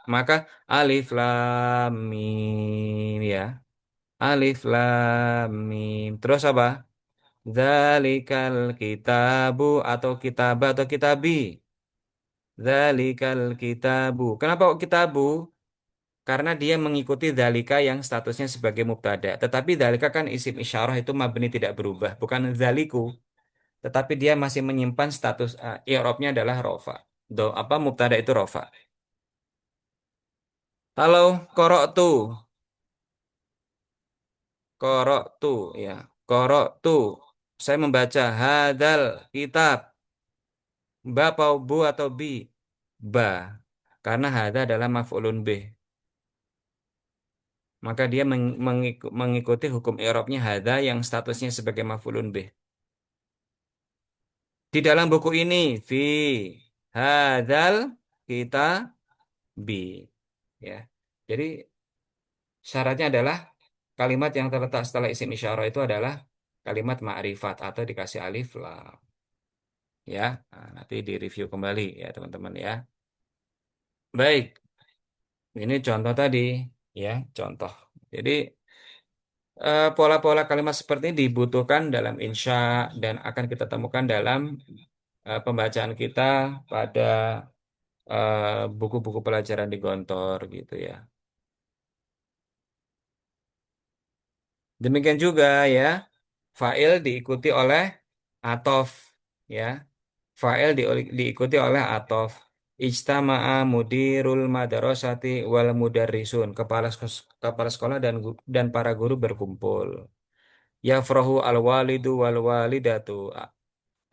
maka alif lam mim ya. Alif lam mim. Terus apa? Zalikal kitabu atau kitabah atau kitabi. Zalikal kitabu. Kenapa kok kitabu? Karena dia mengikuti zalika yang statusnya sebagai mubtada. Tetapi zalika kan isim isyarah itu mabni tidak berubah, bukan zaliku. Tetapi dia masih menyimpan status i'rabnya adalah rofa. Do apa mubtada itu rofa. Halo, korok tu ya, tu. Saya membaca hadal kitab. Ba atau bu atau bi? Ba. Karena hada adalah maf'ulun bih. Maka dia mengikuti hukum i'rabnya hada yang statusnya sebagai maf'ulun bih. Di dalam buku ini, fi hadzal kita bi. Ya. Jadi syaratnya adalah kalimat yang terletak setelah isim isyarah itu adalah kalimat ma'rifat atau dikasih alif lam. Ya, nah, nanti direview kembali ya teman-teman ya. Baik, ini contoh tadi ya, contoh. Jadi pola-pola kalimat seperti ini dibutuhkan dalam insya dan akan kita temukan dalam pembacaan kita pada buku-buku pelajaran di Gontor gitu ya. Demikian juga ya, fa'il diikuti oleh atof ya. Fa'il diikuti oleh atof. Ijtama'a mudirul madarasati wal mudarrisun. Kepala sekolah dan para guru berkumpul. Yafrahu al walidu wal walidatu.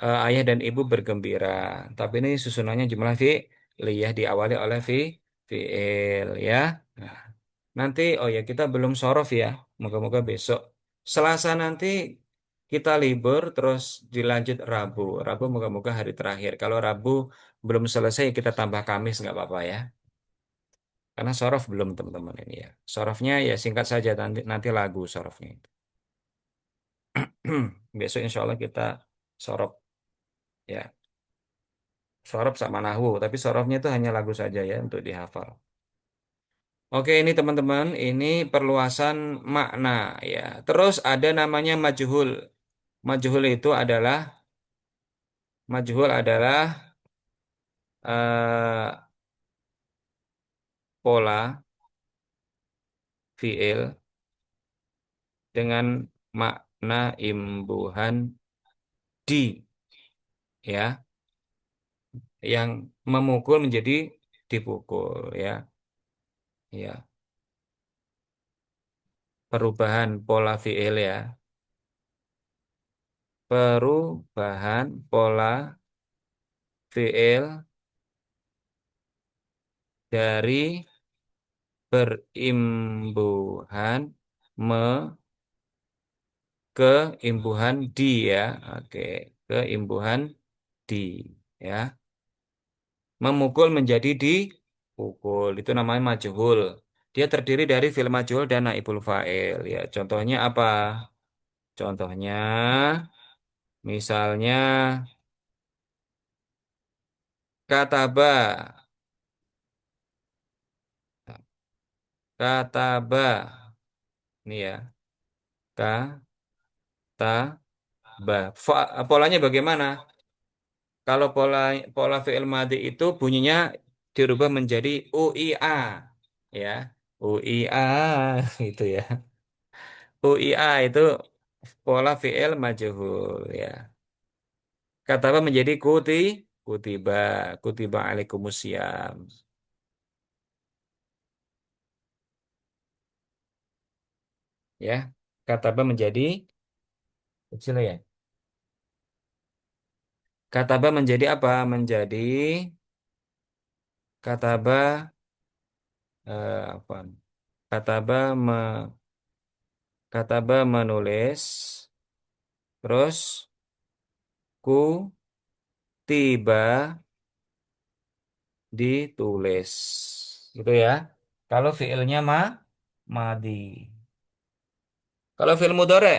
Ayah dan ibu bergembira. Tapi ini susunannya jumlah fi'liyah diawali oleh fi'il ya. Nah, nanti, oh ya kita belum sorof ya. Moga-moga besok. Selasa nanti kita libur terus dilanjut Rabu. Rabu moga-moga hari terakhir. Kalau Rabu belum selesai kita tambah Kamis nggak apa-apa ya. Karena sorof belum teman-teman ini ya. Sorofnya ya singkat saja nanti lagu sorofnya itu. Besok insya Allah kita sorof ya. Sorof sama nahwu. Tapi sorofnya itu hanya lagu saja ya untuk dihafal. Oke, ini teman-teman, ini perluasan makna ya. Terus ada namanya majhul. Majhul itu adalah majhul adalah pola fiil dengan makna imbuhan di ya, yang memukul menjadi dipukul ya. Ya, perubahan pola fiil ya. Perubahan pola fiil dari berimbuhan me ke imbuhan di ya. Oke, ke imbuhan di ya. Memukul menjadi dipukul. Itu namanya majhul. Dia terdiri dari fi'il majhul dan naibul fa'il ya. Contohnya apa? Contohnya misalnya kataba. Kataba. Ini ya. Kataba. Polanya bagaimana? Kalau pola pola fi'il madhi itu bunyinya dirubah menjadi UIA ya. UIA itu ya. UIA itu pola fi'il majhul ya. Kataba menjadi kutiba, kutiba alaikumusiyam ya. Kataba menjadi kecil ya. Kataba menjadi apa? Menjadi kataba apa? Kataba me, kataba menulis, terus ku tiba ditulis. Gitu ya. Kalau fiilnya madi. Kalau fiil mudhari,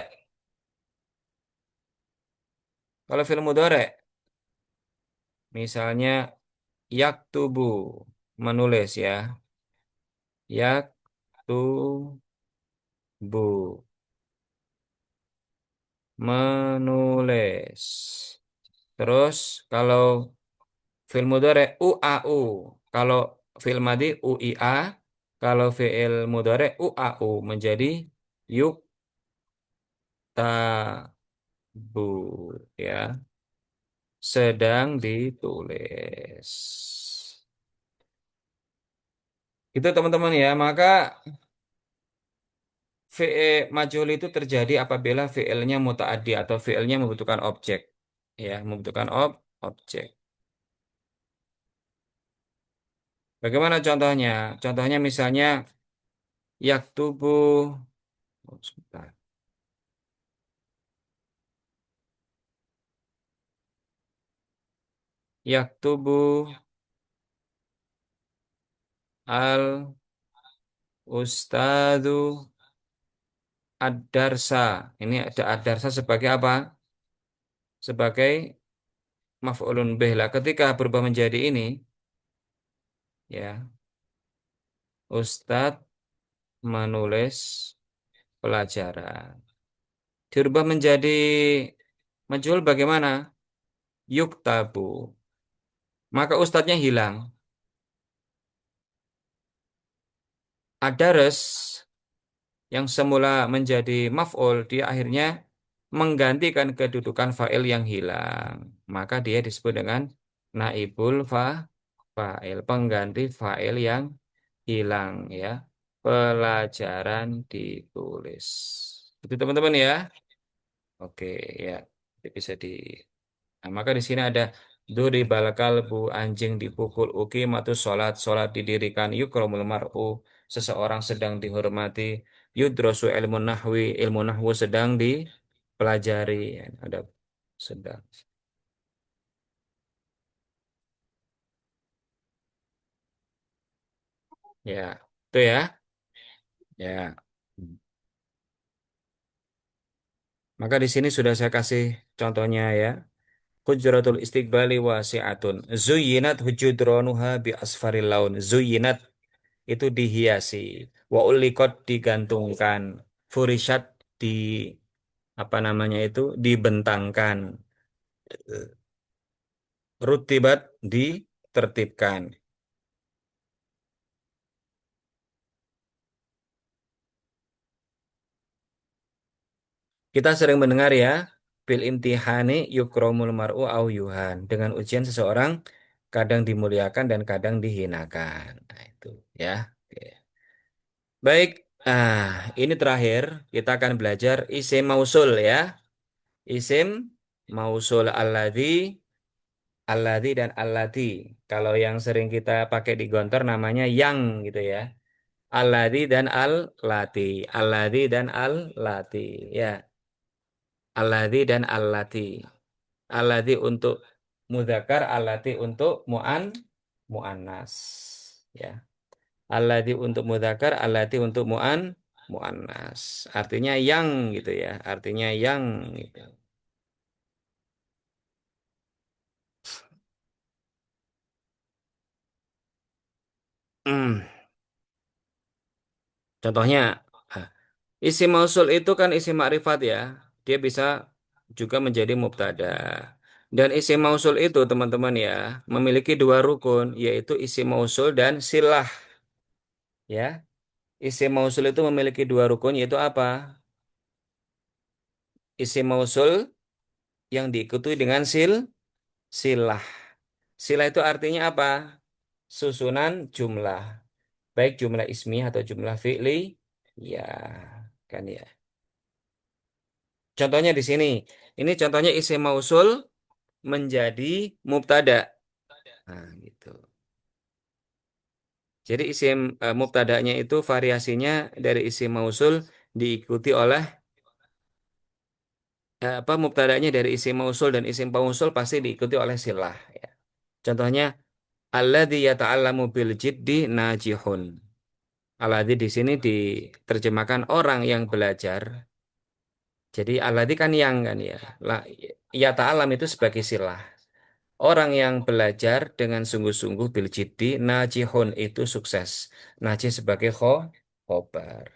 kalau fiil mudhari, misalnya yaktubu menulis ya. Yaktubu menulis. Terus kalau fiil mudhari uau. Kalau fiil madi uia, kalau fiil mudhari uau menjadi yuktabu ya. Sedang ditulis. Itu teman-teman ya. Maka majhul itu terjadi apabila fiilnya mutaaddi atau fiilnya membutuhkan objek. Ya, membutuhkan objek. Bagaimana contohnya? Contohnya misalnya yaktubu, oh, sebentar. Yaktubu al ustadu ad-darsa. Ini ada ad-darsa sebagai apa? Sebagai maf'ulun bih lah. Ketika berubah menjadi ini, ya, Ustadz menulis pelajaran. Dirubah menjadi majhul bagaimana? Yuktabu. Maka ustadznya hilang. Adares yang semula menjadi maf'ul, dia akhirnya menggantikan kedudukan fa'il yang hilang. Maka dia disebut dengan naibul fa'il, pengganti fa'il yang hilang ya. Pelajaran ditulis. Itu teman-teman ya. Oke ya. Jadi bisa di Nah, maka di sini ada duri balakal bu anjing dipukul uki matu sholat didirikan yukromul mar'u seseorang sedang dihormati yudrosu ilmu nahwu sedang dipelajari. Ya, ada sedang ya itu ya ya. Maka di sini sudah saya kasih contohnya ya. Hujratul istiqbali wasi'atun. Zuyinat hujudronuha bi asfaril laun. Zuyinat itu dihiasi. Wa ulikot digantungkan. Furishat di apa namanya itu dibentangkan. Rutibat ditertibkan. Kita sering mendengar ya, bil imtihani yukromul mar'u au yuhan. Dengan ujian seseorang kadang dimuliakan dan kadang dihinakan. Nah, itu ya. Oke. Baik, ini terakhir kita akan belajar isim mausul ya. Isim mausul alladzi dan allati. Kalau yang sering kita pakai di gontor namanya yang gitu ya. Alladzi dan allati. Alladzi dan allati. Ya, alladzi dan allati. Alladzi untuk mudzakkar, allati untuk muannas. Ya. Alladzi untuk mudzakkar, allati untuk muannas. Artinya yang gitu ya. Artinya yang gitu. Hmm. Contohnya, ah, isim mausul itu kan isim makrifat ya. Dia bisa juga menjadi mubtada. Dan isim mausul itu teman-teman ya, memiliki dua rukun, yaitu isim mausul dan silah ya. Isim mausul itu memiliki dua rukun, yaitu apa? Isim mausul yang diikuti dengan silah. Silah itu artinya apa? Susunan jumlah. Baik jumlah ismi atau jumlah fi'li. Ya, kan ya. Contohnya di sini. Ini contohnya isim mausul menjadi mubtada. Nah, gitu. Jadi isim mubtada'nya itu variasinya dari isim mausul diikuti oleh apa mubtada'nya dari isim mausul dan isim pausul pasti diikuti oleh silah. Ya. Contohnya alladzi yata'allamu bil jiddi najihun. Alladzi di sini diterjemahkan orang yang belajar. Jadi alladzi kan yang kan ya. La, yata'allam itu sebagai silah. Orang yang belajar dengan sungguh-sungguh bil jiddi najihun itu sukses. Najih sebagai khobar.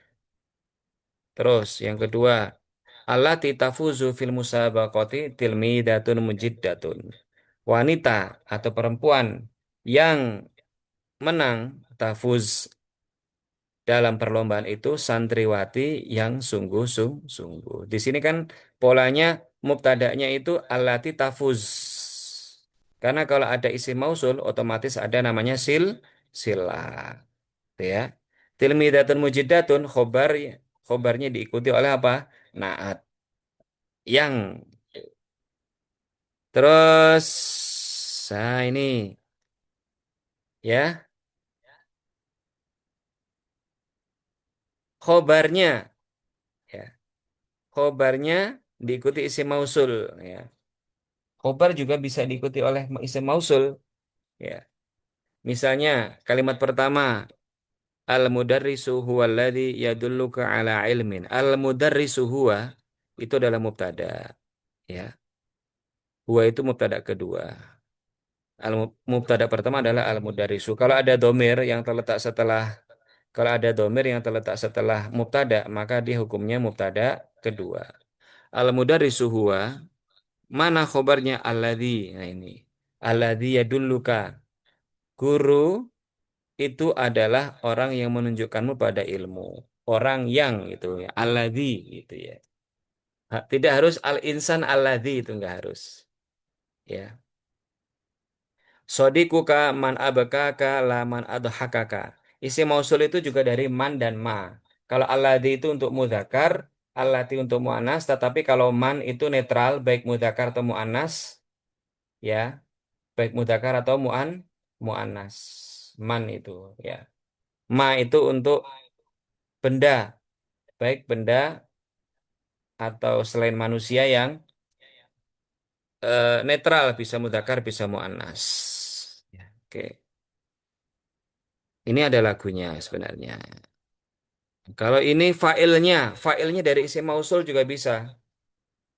Terus yang kedua, allati tafuzu fil musabaqati tilmidatun mujiddatun. Wanita atau perempuan yang menang tafuz dalam perlombaan itu santriwati yang sungguh-sungguh. Di sini kan polanya mubtada'nya itu allati tafuz. Karena kalau ada isim mausul otomatis ada namanya sila. Gitu ya. Tilmidatun mujidatun khobarnya diikuti oleh apa? Naat. Yang terus nah ini ya khobarnya ya khobarnya diikuti isim mausul ya. Khobar juga bisa diikuti oleh isim mausul ya. Misalnya kalimat pertama al-mudarrisu huwa alladhi yadulluka ala ilmin. Al-mudarrisu huwa itu adalah mubtada ya. Huwa itu mubtada kedua. Al-mubtada pertama adalah al-mudarrisu. Kalau ada domir yang terletak setelah mubtada, maka dia hukumnya mubtada kedua. Al-mudarrisu huwa, mana khobarnya alladzi. Nah ini. Alladzi yadulluka. Guru itu adalah orang yang menunjukkanmu pada ilmu. Orang yang gitu ya. Alladzi gitu ya. Tidak harus al-insan alladzi itu enggak harus. Ya. Sodikuka man abakaka la man adhakaka. Isim mausul itu juga dari man dan ma. Kalau alladzi itu untuk mudzakkar, allati untuk muannas, tetapi kalau man itu netral baik mudzakkar atau muannas, ya, baik mudzakkar atau muannas. Man itu, ya. Ma itu untuk benda, baik benda atau selain manusia yang netral bisa mudzakkar bisa muannas. Ya, oke. Ini ada lagunya sebenarnya. Kalau ini failnya dari isim mausul juga bisa.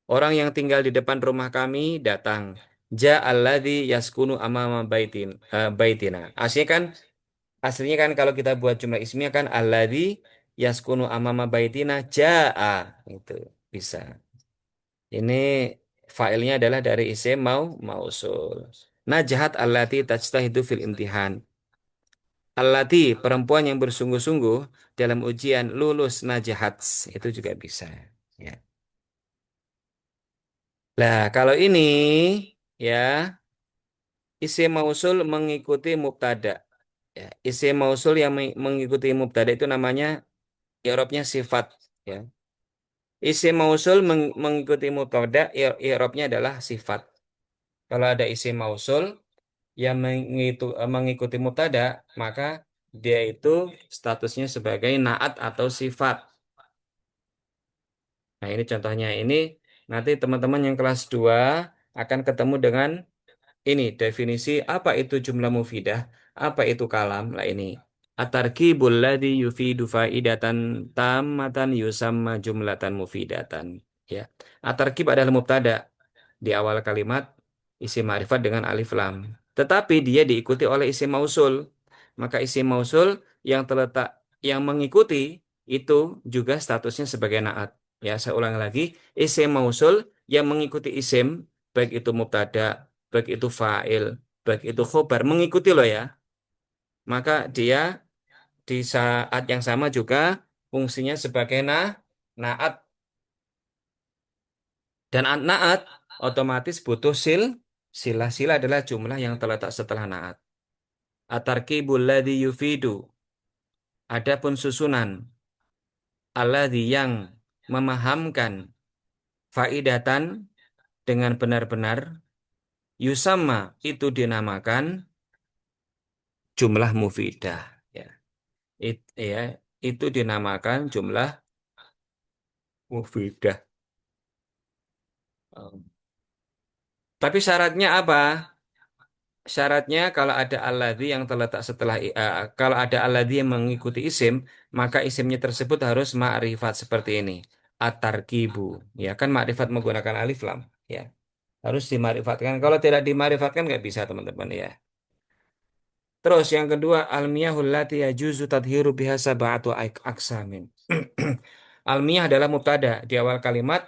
Orang yang tinggal di depan rumah kami datang. Ja'alladzi yaskunu amama baitina. Aslinya kan kalau kita buat jumlah ismiyah kan alladzi yaskunu amama baitina ja'a itu bisa. Ini failnya adalah dari isim mausul. Najahat allati tajtahidu fil imtihan. Allati perempuan yang bersungguh-sungguh dalam ujian lulus najahat itu juga bisa. Ya. Nah, kalau ini ya isim mausul mengikuti mubtada. Ya, isim mausul yang mengikuti mubtada itu namanya i'rabnya sifat. Ya. Isim mausul mengikuti mubtada, i'rabnya adalah sifat. Kalau ada isim mausul yang mengikuti mubtada, maka dia itu statusnya sebagai naat atau sifat. Nah, ini contohnya ini nanti teman-teman yang kelas 2 akan ketemu dengan ini definisi apa itu jumlah mufidah, apa itu kalam. Lah ini. At-tarkibul ladzi yufidu faidatan tammatan yusamma jumlatan mufidatan. Ya. At-tarkib adalah mubtada di awal kalimat isim ma'rifat dengan alif lam. Tetapi dia diikuti oleh isim mausul. Maka isim mausul yang terletak yang mengikuti itu juga statusnya sebagai naat. Ya, saya ulang lagi, isim mausul yang mengikuti isim baik itu mubtada, baik itu fa'il, baik itu khobar mengikuti loh ya. Maka dia di saat yang sama juga fungsinya sebagai naat dan naat otomatis butuh sila adalah jumlah yang terletak setelah naat. At-tarkibul ladzi yufidu. Adapun susunan alladzi yang memahamkan faidatan dengan benar-benar, yusama itu dinamakan jumlah mufidah. Ya, ya, itu dinamakan jumlah mufidah. Um, Tapi syaratnya apa? Syaratnya kalau ada alladzi yang terletak setelah kalau ada alladzi yang mengikuti isim, maka isimnya tersebut harus ma'rifat seperti ini. At-tarkibu, ya kan ma'rifat menggunakan alif lam, ya. Harus dima'rifatkan. Kalau tidak dima'rifatkan nggak bisa, teman-teman, ya. Terus yang kedua, almiyahul lati yajuzu tadhiru biha sab'atu aksamin. Almiyah adalah mubtada di awal kalimat,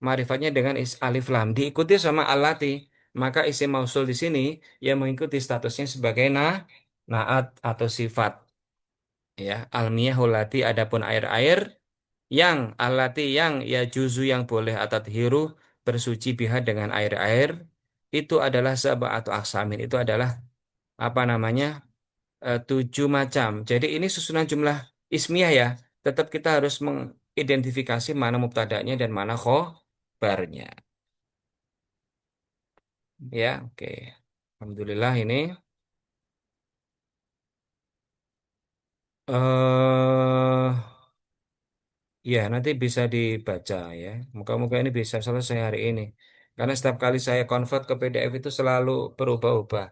ma'rifatnya dengan alif lam diikuti sama alati, maka isim mausul di sini yang mengikuti statusnya sebagai naat atau sifat, ya. Almiyahul lati adapun air-air yang alati yang ya juzu yang boleh atat hiru bersuci biha dengan air-air itu adalah sab'atu aksamin, itu adalah apa namanya, 7 macam. Jadi ini susunan jumlah ismiyah, ya. Tetap kita harus mengidentifikasi mana mubtada'nya dan mana khobarnya. Ya, oke. Alhamdulillah ini. eh Ya, nanti bisa dibaca, ya. Moga-moga ini bisa selesai hari ini. Karena setiap kali saya convert ke PDF itu selalu berubah-ubah.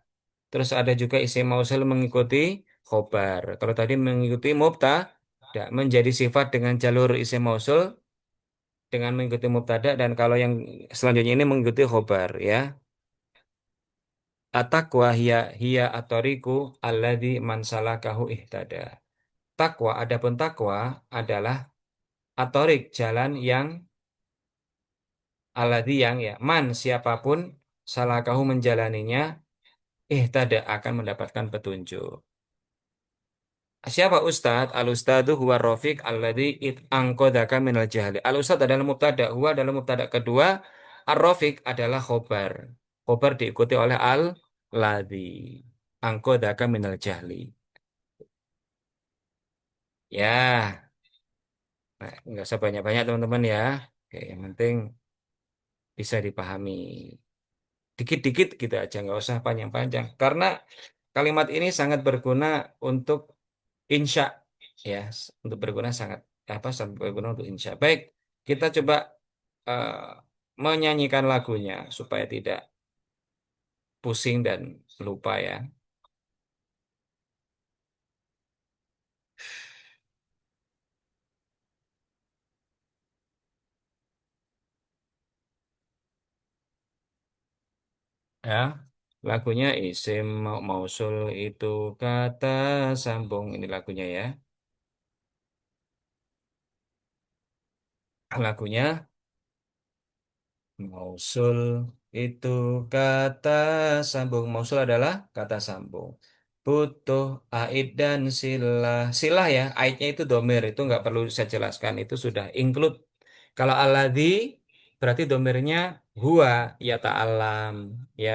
Terus ada juga isim mausul mengikuti khobar. Kalau tadi mengikuti mubtada menjadi sifat dengan jalur isim mausul dengan mengikuti mubtada, dan kalau yang selanjutnya ini mengikuti khobar, ya. At-taqwa hiya atoriku alladzi man salakahu ihtada. Takwa, adapun takwa adalah atorik, jalan yang alladzi yang, ya, man siapapun salakahu menjalaninya ihtada akan mendapatkan petunjuk. Siapa Ustadz? Al-Ustadzu huwa Rafiq alladzi angkodaka minal jahli. Al-Ustadz adalah mubtada, huwa adalah mubtada kedua, Ar-Rafiq adalah khobar. Khobar diikuti oleh al-ladzi angkodaka minal jahli. Ya, nah, nggak usah banyak-banyak, teman-teman, ya. Oke, yang penting bisa dipahami. Dikit-dikit gitu aja, nggak usah panjang-panjang. Karena kalimat ini sangat berguna untuk insya, ya, untuk berguna sangat sangat berguna untuk insya. Baik, kita coba eh, menyanyikan lagunya supaya tidak pusing dan lupa, ya. Ya, lagunya isim mausul itu kata sambung, ini lagunya, ya. Lagunya mausul itu kata sambung. Mausul adalah kata sambung. Butuh aid dan silah. Silah, ya, aidnya itu domir. Itu nggak perlu saya jelaskan. Itu sudah include. Kalau alladzi berarti domirnya huwa, ya ta'alam, ya.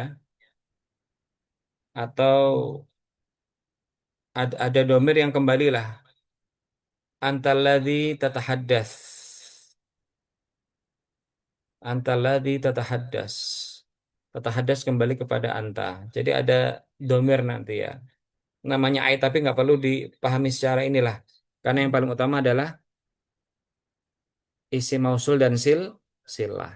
Atau ada domir yang kembali lah. Antalladzi tatahaddas. Antalladzi tatahaddas. Tatahaddas kembali kepada anta. Jadi ada domir nanti, ya. Namanya ayat tapi nggak perlu dipahami secara inilah, karena yang paling utama adalah isi mausul dan silah,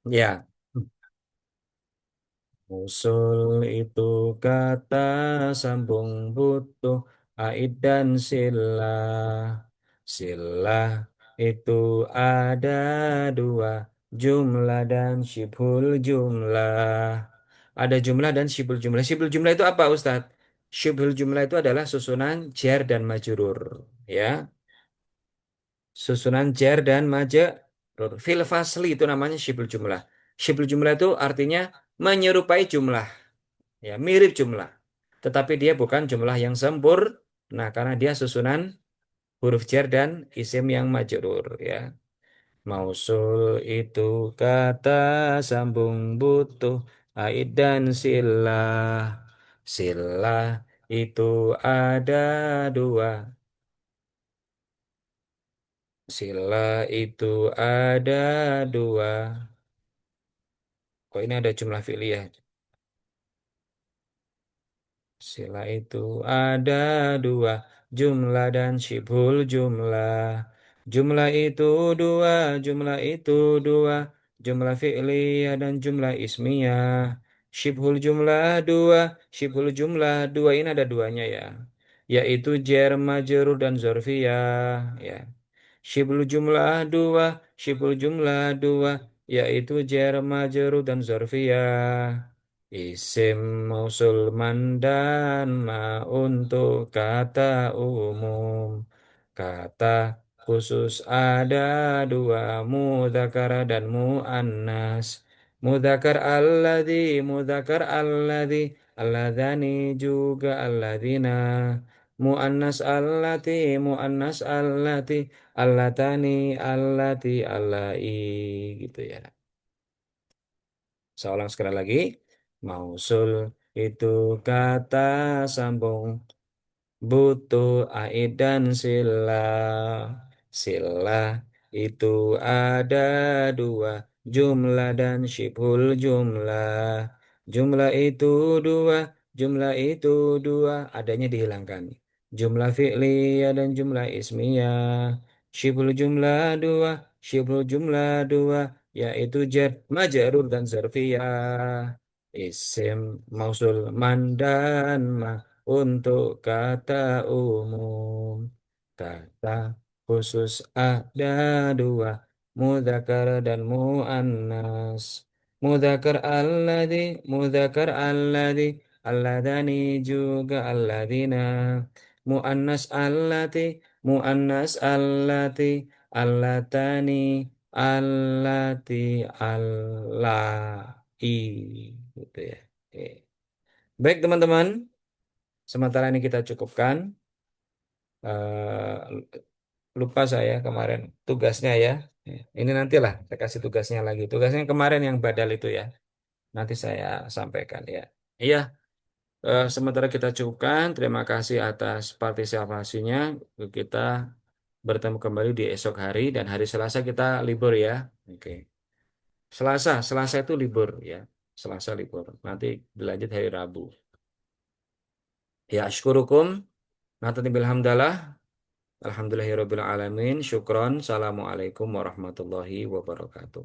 ya. Mausul itu kata sambung butuh aid dan silah itu ada dua, jumlah dan syibhul jumlah. Ada jumlah dan syibhul jumlah. Syibhul jumlah itu apa, Ustadz? Syibhul jumlah itu adalah susunan jar dan majrur, ya. Susunan jar dan majrur. Fil fasli itu namanya syibhul jumlah. Syibhul jumlah itu artinya menyerupai jumlah, ya, mirip jumlah. Tetapi dia bukan jumlah yang sempurna karena dia susunan huruf jar dan isim yang majrur, ya. Mausul itu kata sambung butuh aid dan silah. Silah itu ada dua. Sila itu ada dua. Kok ini ada jumlah fi'liyah? Sila itu ada dua, jumlah dan syibhul jumlah. Jumlah itu dua, jumlah itu dua, jumlah fi'liyah dan jumlah ismiyah. Syibhul jumlah dua, syibhul jumlah dua ini ada duanya ya, yaitu jar, majrur dan zorfiyah. Ya. Syibhul jumlah dua, syibhul jumlah dua, yaitu jar, majrur dan zorfiyah. Isim mausul man dan ma untuk kata umum. Kata khusus ada dua, mudzakkar dan muannas. Mudzakkar alladzi, mudzakkar alladzi, alladzani juga alladzina. Muannas allati, muannas allati, allatani, allati, allai gitu ya. Saya ulang sekali lagi. Mausul itu kata sambung butuh aid dan sila. Sila itu ada dua, jumlah dan syibhul jumlah. Jumlah itu dua, jumlah itu dua, adanya dihilangkan. Jumlah fi'liyah dan jumlah ismiyah. Syibhul jumlah dua, syibhul jumlah dua, yaitu jar, majrur dan zarfiyah. Isim mausul man dan ma untuk kata umum. Kata khusus ada dua, mudzakkar dan muannas. Mudzakkar alladzi, mudzakkar alladzi, alladani juga alladina. Muannas allati, muannas allati, allatani, allati, allai. Gitu ya. Oke. Baik teman-teman, sementara ini kita cukupkan. Lupa saya kemarin tugasnya ya. Ini nantilah saya kasih tugasnya lagi. Tugasnya kemarin yang badal itu ya. Nanti saya sampaikan ya. Iya, sementara kita cukupkan. Terima kasih atas partisipasinya. Kita bertemu kembali di esok hari dan hari Selasa kita libur ya. Oke. Selasa itu libur ya. Selasa libur. Nanti dilanjut hari Rabu. Ya, syukurukum. Nanti bilhamdalah. Alhamdulillahirabbil alamin. Syukron. Assalamualaikum warahmatullahi wabarakatuh.